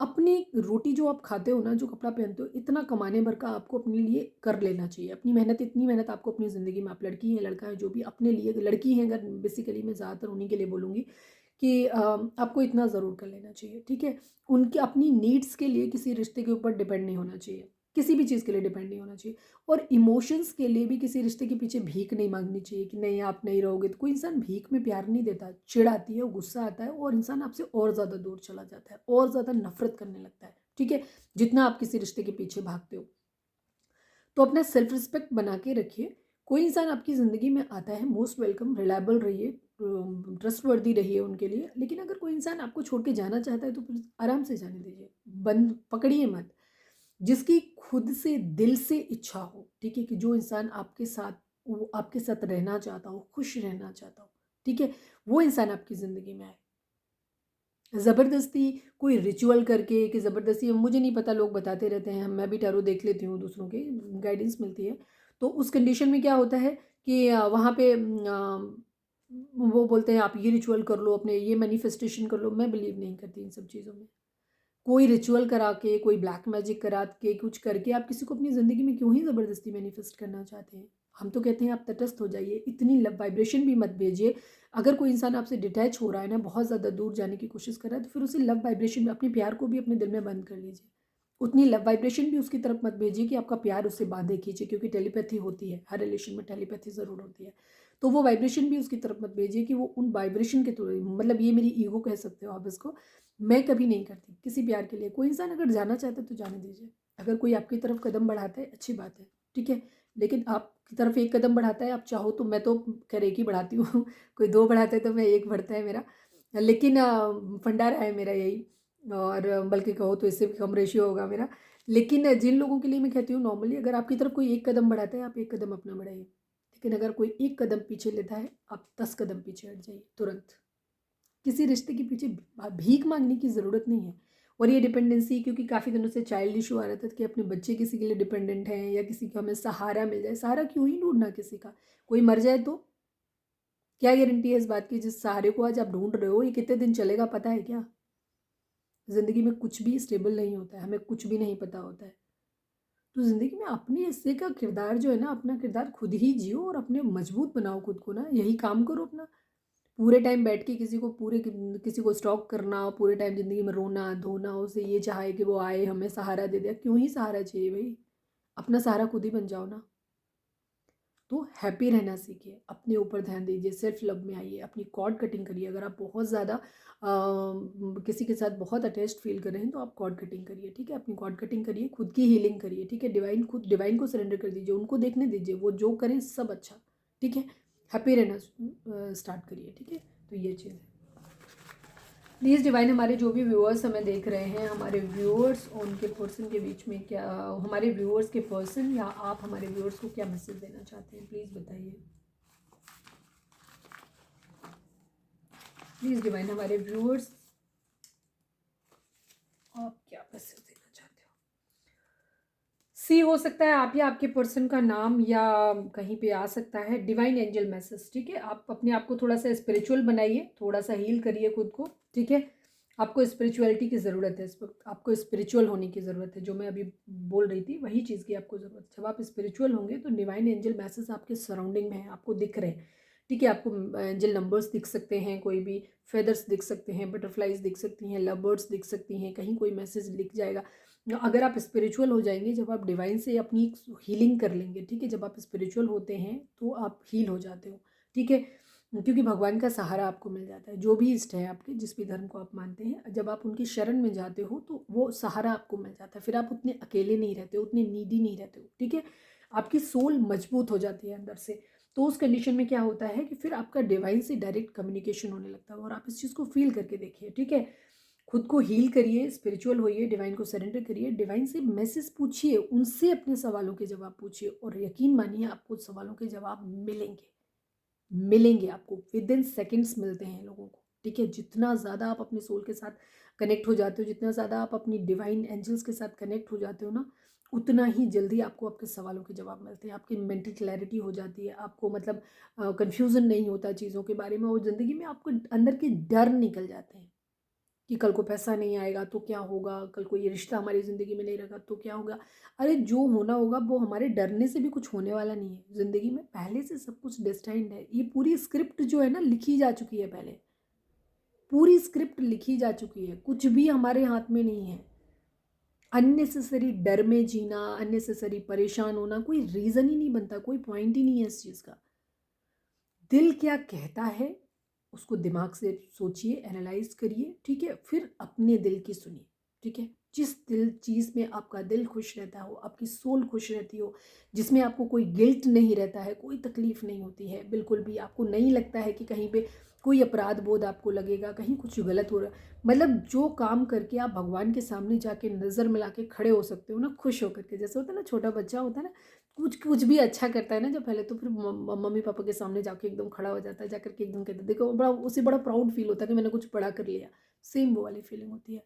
अपनी रोटी जो आप खाते हो ना, जो कपड़ा पहनते हो, इतना कमाने भर का आपको अपने लिए कर लेना चाहिए। अपनी मेहनत, इतनी मेहनत आपको अपनी ज़िंदगी में, आप लड़की है लड़का है जो भी, अपने लिए, लड़की है अगर बेसिकली मैं ज़्यादातर उन्हीं के लिए बोलूँगी कि आपको इतना ज़रूर कर लेना चाहिए, ठीक है। उनके अपनी नीड्स के लिए किसी रिश्ते के ऊपर डिपेंड नहीं होना चाहिए, किसी भी चीज़ के लिए डिपेंड नहीं होना चाहिए। और इमोशंस के लिए भी किसी रिश्ते के पीछे भीख नहीं मांगनी चाहिए कि नहीं आप नहीं रहोगे। तो कोई इंसान भीख में प्यार नहीं देता, चिढ़ आती है, गुस्सा आता है और इंसान आपसे और ज़्यादा दूर चला जाता है, और ज़्यादा नफरत करने लगता है, ठीक है, जितना आप किसी रिश्ते के पीछे भागते हो। तो अपना सेल्फ रिस्पेक्ट बना के रखिए। कोई इंसान आपकी ज़िंदगी में आता है, मोस्ट वेलकम, रिलायबल रहिए, ट्रस्टवर्दी रहिए उनके लिए। लेकिन अगर कोई इंसान आपको छोड़ के जाना चाहता है तो फिर आराम से जाने दीजिए, बंद पकड़िए मत। जिसकी खुद से दिल से इच्छा हो, ठीक है, कि जो इंसान आपके साथ, वो आपके साथ रहना चाहता हो, खुश रहना चाहता हो, ठीक है, वो इंसान आपकी ज़िंदगी में आए। ज़बरदस्ती कोई रिचुअल करके कि ज़बरदस्ती, मुझे नहीं पता, लोग बताते रहते हैं, मैं भी टैरो देख लेती हूँ, दूसरों के गाइडेंस मिलती है। तो उस कंडीशन में क्या होता है कि वहाँ पे वो बोलते हैं आप ये रिचुअल कर लो, अपने ये मैनिफेस्टेशन कर लो। मैं बिलीव नहीं करती इन सब चीज़ों में। कोई रिचुअल करा के, कोई ब्लैक मैजिक करा के, कुछ करके आप किसी को अपनी ज़िंदगी में क्यों ही ज़बरदस्ती मैनिफेस्ट करना चाहते हैं। हम तो कहते हैं आप तटस्थ हो जाइए, इतनी लव वाइब्रेशन भी मत भेजिए। अगर कोई इंसान आपसे डिटैच हो रहा है ना, बहुत ज़्यादा दूर जाने की कोशिश कर रहा है, तो फिर उसे लव वाइब्रेशन में, अपने प्यार को भी अपने दिल में बंद कर लीजिए। उतनी लव वाइब्रेशन भी उसकी तरफ मत भेजिए कि आपका प्यार उससे बांधे खींचे, क्योंकि टेलीपैथी होती है, हर रिलेशन में टेलीपैथी ज़रूर होती है। तो वो वाइब्रेशन भी उसकी तरफ मत भेजिए कि वो उन वाइब्रेशन के थ्रू, मतलब ये मेरी ईगो कह सकते हो आप इसको, मैं कभी नहीं करती किसी प्यार के लिए। कोई इंसान अगर जाना चाहता है तो जाने दीजिए। अगर कोई आपकी तरफ कदम बढ़ाता है, अच्छी बात है, ठीक है। लेकिन आपकी तरफ एक कदम बढ़ाता है, आप चाहो तो, मैं तो खैर एक ही बढ़ाती हूँ कोई दो बढ़ाता है तो मैं एक बढ़ता है मेरा। लेकिन फंडा रहा है मेरा यही, और बल्कि कहो तो इससे भी कम रेशियो होगा मेरा। लेकिन जिन लोगों के लिए मैं कहती हूँ, नॉर्मली अगर आपकी तरफ कोई एक कदम बढ़ाता है, आप एक कदम अपना बढ़ाइए। लेकिन अगर कोई एक कदम पीछे लेता है, आप 10 कदम पीछे हट जाइए तुरंत। किसी रिश्ते के पीछे भीख मांगने की ज़रूरत नहीं है। और ये डिपेंडेंसी, क्योंकि काफ़ी दिनों से चाइल्ड इशू आ रहा था कि अपने बच्चे किसी के लिए डिपेंडेंट हैं, या किसी का हमें सहारा मिल जाए। सहारा क्यों ही ढूंढना किसी का, कोई मर जाए तो क्या गारंटी है इस बात की, जिस सहारे को आज आप ढूंढ रहे हो ये कितने दिन चलेगा, पता है क्या? ज़िंदगी में कुछ भी स्टेबल नहीं होता है, हमें कुछ भी नहीं पता होता है। तो ज़िंदगी में अपने हिस्से का किरदार जो है ना, अपना किरदार खुद ही जियो और अपने मजबूत बनाओ खुद को ना, यही काम करो अपना। पूरे टाइम बैठ के किसी को किसी को स्टॉक करना, पूरे टाइम ज़िंदगी में रोना धोना, उसे ये चाहे कि वो आए हमें सहारा दे दे, क्यों ही सहारा चाहिए भाई? अपना सहारा खुद ही बन जाओ ना। तो हैप्पी रहना सीखिए, अपने ऊपर ध्यान दीजिए, सेल्फ लव में आइए, अपनी कॉर्ड कटिंग करिए। अगर आप बहुत ज़्यादा किसी के साथ बहुत अटैच्ड फील कर रहे हैं तो आप कॉर्ड कटिंग करिए, ठीक है। अपनी कॉर्ड कटिंग करिए, खुद की हीलिंग करिए, ठीक है। डिवाइन को सरेंडर कर दीजिए, उनको देखने दीजिए, वो जो करें सब अच्छा, ठीक है। हैप्पी रहना स्टार्ट करिए, ठीक है। तो ये चीज़ है। प्लीज़ डिवाइन, हमारे जो भी व्यूअर्स हमें देख रहे हैं, हमारे व्यूअर्स और उनके पर्सन के बीच में क्या, हमारे व्यूअर्स के पर्सन या आप हमारे व्यूअर्स को क्या मैसेज देना चाहते हैं, प्लीज़ बताइए। प्लीज़ डिवाइन, हमारे व्यूअर्स, आप क्या मैसेज देना चाहते हो? सी हो सकता है आप या आपके पर्सन का नाम, या कहीं पे आ सकता है डिवाइन एंजल मैसेज, ठीक है। आप अपने आप को थोड़ा सा स्पिरिचुअल बनाइए, थोड़ा सा हील करिए खुद को, ठीक है। आपको स्पिरिचुअलिटी की ज़रूरत है इस वक्त, आपको स्पिरिचुअल होने की ज़रूरत है। जो मैं अभी बोल रही थी वही चीज़ की आपको ज़रूरत है। जब आप स्पिरिचुअल होंगे तो डिवाइन एंजल मैसेज आपके सराउंडिंग में है, आपको दिख रहे हैं, ठीक है। आपको एंजल नंबर्स दिख सकते हैं, कोई भी फेदर्स दिख सकते हैं, बटरफ्लाइज दिख सकती हैं, लव बर्ड्स दिख सकती हैं, कहीं कोई मैसेज लिख जाएगा। अगर आप स्पिरिचुअल हो जाएंगे, जब आप डिवाइन से अपनी हीलिंग कर लेंगे, ठीक है, जब आप स्पिरिचुअल होते हैं तो आप हील हो जाते हो, ठीक है। क्योंकि भगवान का सहारा आपको मिल जाता है। जो भी इष्ट है आपके, जिस भी धर्म को आप मानते हैं, जब आप उनकी शरण में जाते हो तो वो सहारा आपको मिल जाता है। फिर आप उतने अकेले नहीं रहते हो, उतने नीडी नहीं रहते हो, ठीक है। आपकी सोल मजबूत हो जाती है अंदर से। तो उस कंडीशन में क्या होता है कि फिर आपका डिवाइन से डायरेक्ट कम्युनिकेशन होने लगता है, और आप इस चीज़ को फील करके देखिए, ठीक है। खुद को हील करिए, स्पिरिचुअल होइए, डिवाइन को सरेंडर करिए, डिवाइन से मैसेज पूछिए, उनसे अपने सवालों के जवाब पूछिए, और यकीन मानिए आपको सवालों के जवाब मिलेंगे। मिलेंगे आपको, विद इन सेकेंड्स मिलते हैं लोगों को, ठीक है। जितना ज़्यादा आप अपने सोल के साथ कनेक्ट हो जाते हो, जितना ज़्यादा आप अपनी डिवाइन एंजल्स के साथ कनेक्ट हो जाते हो ना, उतना ही जल्दी आपको आपके सवालों के जवाब मिलते हैं। आपकी मेंटल क्लैरिटी हो जाती है, आपको मतलब कन्फ्यूज़न नहीं होता चीज़ों के बारे में, और ज़िंदगी में आपको अंदर के डर निकल जाते हैं कि कल को पैसा नहीं आएगा तो क्या होगा, कल को ये रिश्ता हमारी ज़िंदगी में नहीं रखा तो क्या होगा। अरे जो होना होगा वो हमारे डरने से भी कुछ होने वाला नहीं है। ज़िंदगी में पहले से सब कुछ डेस्टाइंड है, ये पूरी स्क्रिप्ट जो है ना लिखी जा चुकी है पहले। पूरी स्क्रिप्ट लिखी जा चुकी है, कुछ भी हमारे हाथ में नहीं है। अननेसेसरी डर में जीना, अननेसेसरी परेशान होना, कोई रीज़न ही नहीं बनता, कोई पॉइंट ही नहीं है इस चीज़ का। दिल क्या कहता है उसको दिमाग से सोचिए, एनालाइज करिए, ठीक है, फिर अपने दिल की सुनिए, ठीक है। जिस दिल चीज़ में आपका दिल खुश रहता हो, आपकी सोल खुश रहती हो, जिसमें आपको कोई गिल्ट नहीं रहता है, कोई तकलीफ़ नहीं होती है बिल्कुल भी, आपको नहीं लगता है कि कहीं पे कोई अपराध बोध आपको लगेगा, कहीं कुछ गलत हो रहा है, मतलब जो काम करके आप भगवान के सामने जाके नज़र मिला के खड़े हो सकते हो ना, खुश होकर के, जैसे होता है ना छोटा बच्चा होता है ना, कुछ कुछ भी अच्छा करता है ना जब पहले, तो फिर मम्मी पापा के सामने जाके एकदम खड़ा हो जाता है, जाकर के एकदम कहता है देखो, बड़ा उसे बड़ा प्राउड फील होता है कि मैंने कुछ बड़ा कर लिया। सेम वो वाली फीलिंग होती है।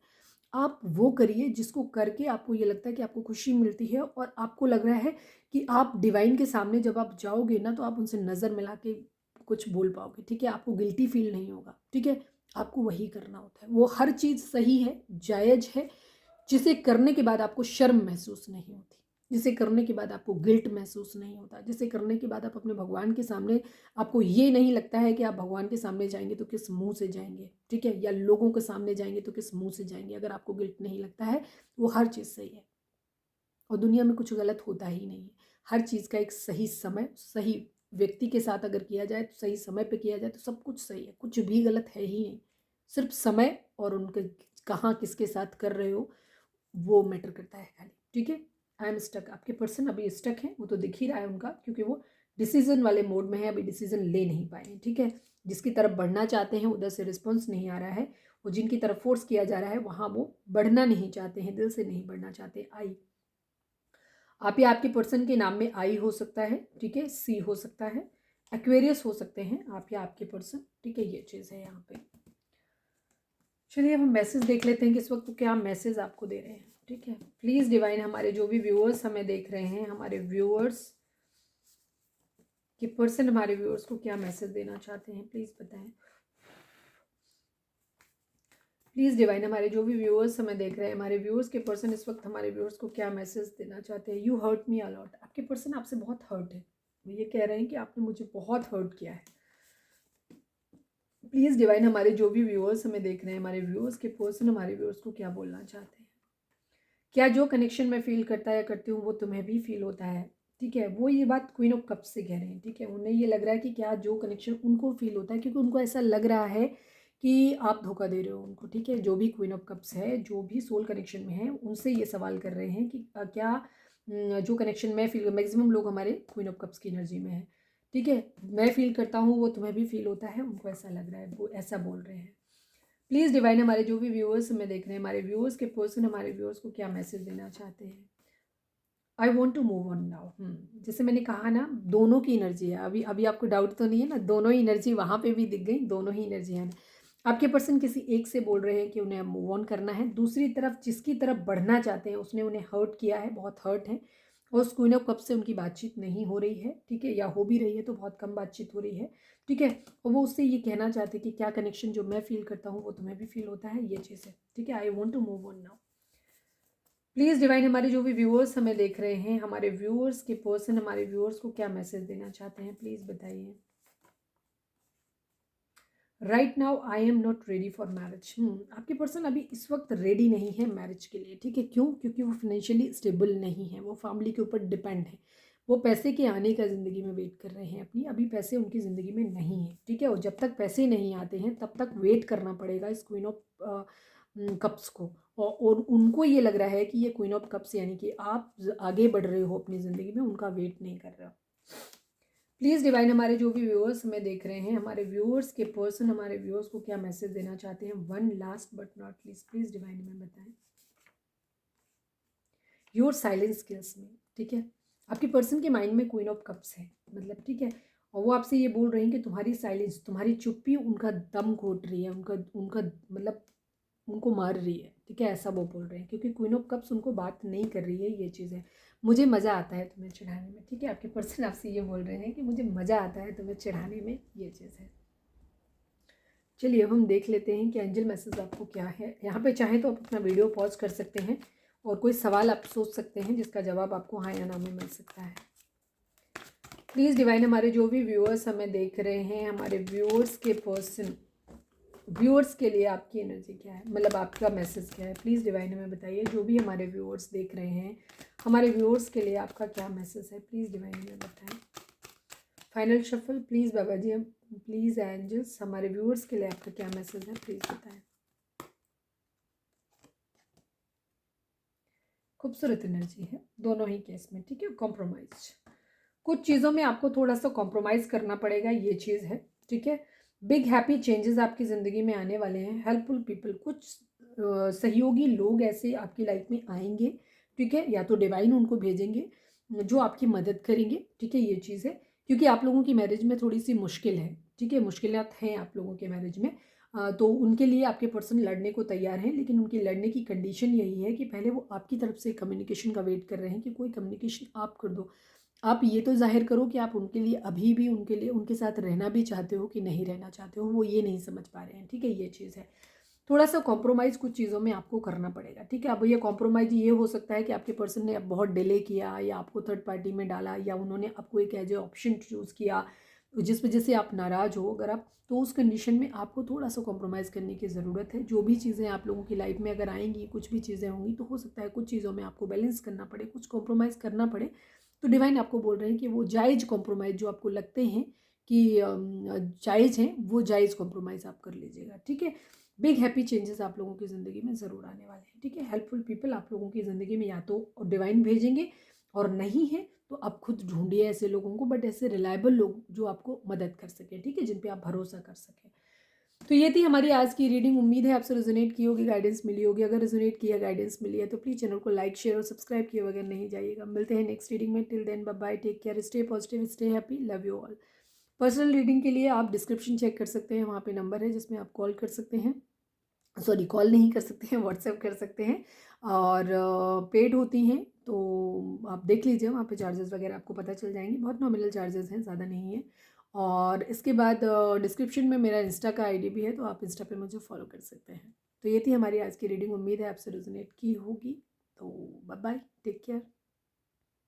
आप वो करिए जिसको करके आपको ये लगता है कि आपको खुशी मिलती है, और आपको लग रहा है कि आप डिवाइन के सामने जब आप जाओगे ना, तो आप उनसे नज़र मिला के कुछ बोल पाओगे, ठीक है, आपको गिल्टी फील नहीं होगा, ठीक है। आपको वही करना होता है, वो हर चीज़ सही है, जायज़ है, जिसे करने के बाद आपको शर्म महसूस नहीं होती, जिसे करने के बाद आपको गिल्ट महसूस नहीं होता, जिसे करने के बाद आप अपने भगवान के सामने, आपको ये नहीं लगता है कि आप भगवान के सामने जाएंगे तो किस मुंह से जाएंगे, ठीक है, या लोगों के सामने जाएंगे तो किस मुंह से जाएंगे। अगर आपको गिल्ट नहीं लगता है, वो हर चीज़ सही है, और दुनिया में कुछ गलत होता ही नहीं है। हर चीज़ का एक सही समय, सही व्यक्ति के साथ अगर किया जाए, तो सही समय पे किया जाए, तो सब कुछ सही है, कुछ भी गलत है ही नहीं। सिर्फ समय और उनके कहाँ किसके साथ कर रहे हो, वो मैटर करता है खाली, ठीक है। आई एम स्टक, आपके पर्सन अभी स्टक है, वो तो दिख ही रहा है उनका, क्योंकि वो डिसीजन वाले मोड में है, अभी डिसीजन ले नहीं पाए हैं, ठीक है। जिसकी तरफ बढ़ना चाहते हैं उधर से रिस्पॉन्स नहीं आ रहा है, वो जिनकी तरफ फोर्स किया जा रहा है वहाँ वो बढ़ना नहीं चाहते हैं, दिल से नहीं बढ़ना चाहते। आई, आप या आपके पर्सन के नाम में आई हो सकता है, ठीक है, सी हो सकता है, एक्वेरियस हो सकते हैं आप या आपके पर्सन, ठीक है, ये चीज़ है यहाँ पे। चलिए अब हम मैसेज देख लेते हैं कि इस वक्त वो क्या मैसेज आपको दे रहे हैं, ठीक है। प्लीज़ डिवाइन, हमारे जो भी व्यूअर्स हमें देख रहे हैं, हमारे व्यूअर्स के पर्सन हमारे व्यूअर्स को क्या मैसेज देना चाहते हैं, प्लीज़ बताएं। प्लीज़ डिवाइन, हमारे जो भी व्यूअर्स हमें देख रहे हैं, हमारे व्यूअर्स के पर्सन इस वक्त हमारे व्यूअर्स को क्या मैसेज देना चाहते हैं। यू हर्ट मी अलॉट, आपके पर्सन आपसे बहुत हर्ट है, वो ये कह रहे हैं कि आपने मुझे बहुत हर्ट किया है। प्लीज़ डिवाइन, हमारे जो भी व्यूअर्स हमें देख रहे हैं, हमारे व्यूअर्स के पर्सन हमारे व्यूअर्स को क्या बोलना चाहते हैं। क्या जो कनेक्शन मैं फील करता या करती हूँ वो तुम्हें भी फील होता है, ठीक है। वो ये बात क्वीन ऑफ कप्स से कह रहे हैं, ठीक है। उन्हें ये लग रहा है कि क्या जो कनेक्शन उनको फील होता है, क्योंकि उनको ऐसा लग रहा है कि आप धोखा दे रहे हो उनको, ठीक है। जो भी क्वीन ऑफ कप्स है, जो भी सोल कनेक्शन में है, उनसे ये सवाल कर रहे हैं कि क्या जो कनेक्शन मैं फील, मैक्सिमम लोग हमारे क्वीन ऑफ कप्स की एनर्जी में है, ठीक है, मैं फील करता हूँ वो तुम्हें भी फील होता है, उनको ऐसा लग रहा है, वो ऐसा बोल रहे हैं। प्लीज़ डिवाइन, हमारे जो भी व्यूअर्स हमें देख रहे हैं, हमारे व्यूअर्स के पर्सन हमारे व्यूअर्स को क्या मैसेज देना चाहते हैं। I want to move on now. जैसे मैंने कहा ना, दोनों की एनर्जी है, अभी अभी आपको डाउट तो नहीं है ना, दोनों ही एनर्जी वहाँ पे भी दिख गई, दोनों ही एनर्जी है। आपके पर्सन किसी एक से बोल रहे हैं कि उन्हें मूव ऑन करना है, दूसरी तरफ जिसकी तरफ बढ़ना चाहते हैं उसने उन्हें हर्ट किया है, बहुत हर्ट है, और उस क्वीन ऑफ कप से उनकी बातचीत नहीं हो रही है, ठीक है, या हो भी रही है तो बहुत कम बातचीत हो रही है, ठीक है। और वो उससे ये कहना चाहते हैं कि क्या कनेक्शन जो मैं फील करता हूँ वो तुम्हें भी फील होता है, ये चीज़ है, ठीक है। I want to move on now. Please divine, हमारे जो भी व्यूअर्स हमें देख रहे हैं, हमारे व्यूअर्स के पर्सन हमारे व्यूअर्स को क्या मैसेज देना चाहते हैं, प्लीज़ बताइए। Right now I am not ready for marriage. आपके पर्सन अभी इस वक्त रेडी नहीं है मैरिज के लिए, ठीक है। क्यों? क्योंकि वो फाइनेंशियली स्टेबल नहीं है, वो फैमिली के ऊपर डिपेंड है, वो पैसे के आने का ज़िंदगी में वेट कर रहे हैं अपनी, अभी पैसे उनकी ज़िंदगी में नहीं है, ठीक है। और जब तक पैसे नहीं आते हैं तब तक वेट करना पड़ेगा इस क्वीन ऑफ कप्स को, और उनको ये लग रहा है कि ये क्वीन ऑफ कप्स यानी कि आप आगे बढ़ रहे हो अपनी ज़िंदगी में, उनका वेट नहीं कर रहे हो। प्लीज़ डिवाइन, हमारे जो भी व्यूअर्स हमें देख रहे हैं, हमारे व्यूअर्स के पर्सन हमारे व्यूअर्स को क्या मैसेज देना चाहते हैं। One last but not least, please divine हमें बताएं। योर साइलेंस स्किल्स में, ठीक है, आपके पर्सन के माइंड में क्वीन ऑफ कप्स है, मतलब, ठीक है, और वो आपसे ये बोल रहे हैं कि तुम्हारी साइलेंस, तुम्हारी चुप्पी उनका दम घोट रही है, उनका उनका मतलब उनको मार रही है, ठीक है, ऐसा वो बोल रहे हैं, क्योंकि क्वीन ऑफ कप्स उनको बात नहीं कर रही है, ये चीज़ है। मुझे मज़ा आता है तुम्हें चिढ़ाने में, ठीक है, आपके पर्सन आपसे ये बोल रहे हैं कि मुझे मज़ा आता है तुम्हें चिढ़ाने में, ये चीज़ है। चलिए अब हम देख लेते हैं कि एंजल मैसेज आपको क्या है। यहाँ पे चाहे तो आप अपना वीडियो पॉज कर सकते हैं और कोई सवाल आप सोच सकते हैं जिसका जवाब आपको हाँ या ना में मिल सकता है। प्लीज़ डिवाइन, हमारे जो भी व्यूअर्स हमें देख रहे हैं, हमारे व्यूअर्स के पर्सन व्यूअर्स के लिए आपकी एनर्जी क्या है, मतलब आपका मैसेज क्या है, प्लीज़ डिवाइन हमें बताइए। जो भी हमारे व्यूअर्स देख रहे हैं, हमारे व्यूअर्स के लिए आपका क्या मैसेज है, प्लीज़ डिवाइन हमें बताएं। Final shuffle please Baba ji, please angels, हमारे व्यूअर्स के लिए आपका क्या मैसेज है, प्लीज़ बताएं। खूबसूरत एनर्जी है दोनों ही केस में, ठीक है। कॉम्प्रोमाइज, कुछ चीज़ों में आपको थोड़ा सा कॉम्प्रोमाइज़ करना पड़ेगा, ये चीज़ है, ठीक है। बिग हैप्पी चेंजेस आपकी ज़िंदगी में आने वाले हैं। हेल्पफुल पीपल, कुछ सहयोगी लोग ऐसे आपकी लाइफ में आएंगे, ठीक है, या तो डिवाइन उनको भेजेंगे जो आपकी मदद करेंगे, ठीक है, ये चीज़ है। क्योंकि आप लोगों की मैरिज में थोड़ी सी मुश्किल है, ठीक है, मुश्किलात हैं आप लोगों के मैरिज में। तो उनके लिए आपके पर्सन लड़ने को तैयार हैं, लेकिन उनकी लड़ने की कंडीशन यही है कि पहले वो आपकी तरफ से कम्युनिकेशन का वेट कर रहे हैं कि कोई कम्युनिकेशन आप कर दो। आप ये तो ज़ाहिर करो कि आप उनके लिए अभी भी उनके लिए उनके साथ रहना भी चाहते हो कि नहीं रहना चाहते हो, वो ये नहीं समझ पा रहे हैं, ठीक है, ये चीज़ है। थोड़ा सा कॉम्प्रोमाइज़ कुछ चीज़ों में आपको करना पड़ेगा, ठीक है। अब ये कॉम्प्रोमाइज़ ये हो सकता है कि आपके पर्सन ने अब बहुत डिले किया, या आपको थर्ड पार्टी में डाला, या उन्होंने आपको एक एज ए ऑप्शन चूज़ किया जिस वजह से आप नाराज़ हो। अगर आप, तो उस कंडीशन में आपको थोड़ा सा कॉम्प्रोमाइज़ करने की ज़रूरत है। जो भी चीज़ें आप लोगों की लाइफ में अगर आएंगी, कुछ भी चीज़ें होंगी, तो हो सकता है कुछ चीज़ों में आपको बैलेंस करना पड़े, कुछ कॉम्प्रोमाइज़ करना पड़े। तो डिवाइन आपको बोल रहे हैं कि वो जायज़ कॉम्प्रोमाइज़ जो आपको लगते हैं कि जायज़ हैं, वो जायज़ कॉम्प्रोमाइज़ आप कर लीजिएगा, ठीक है। बिग हैप्पी चेंजेस आप लोगों की ज़िंदगी में ज़रूर आने वाले हैं, ठीक है। हेल्पफुल पीपल आप लोगों की ज़िंदगी में या तो डिवाइन भेजेंगे, और नहीं है तो आप खुद ढूंढिए ऐसे लोगों को, बट ऐसे रिलायबल लोग जो आपको मदद कर सके, ठीक है, जिन पे आप भरोसा कर सकें। तो ये थी हमारी आज की रीडिंग। उम्मीद है आपसे रेजोनेट की होगी, गाइडेंस मिली होगी। अगर रेजोनेट किया, गाइडेंस मिली है, तो प्लीज़ चैनल को लाइक, शेयर और सब्सक्राइब किए बगैर नहीं जाइएगा। मिलते हैं नेक्स्ट रीडिंग में। Till then bye bye, take care, stay positive, stay happy, love you all. Personal reading के लिए आप डिस्क्रिप्शन चेक कर सकते हैं, वहाँ पे नंबर है जिसमें आप कॉल कर सकते हैं, सॉरी कॉल नहीं कर सकते हैं, व्हाट्सएप कर सकते हैं। और पेड होती हैं तो आप देख लीजिए, वहाँ पे चार्जेस वगैरह आपको पता चल जाएंगे। बहुत नॉमिनल चार्जेस हैं, ज़्यादा नहीं है। और इसके बाद डिस्क्रिप्शन में मेरा इंस्टा का आईडी भी है, तो आप इंस्टा पे मुझे फॉलो कर सकते हैं। तो ये थी हमारी आज की रीडिंग। उम्मीद है आपसे रेजोनेट की होगी। तो बाय बाय, टेक केयर।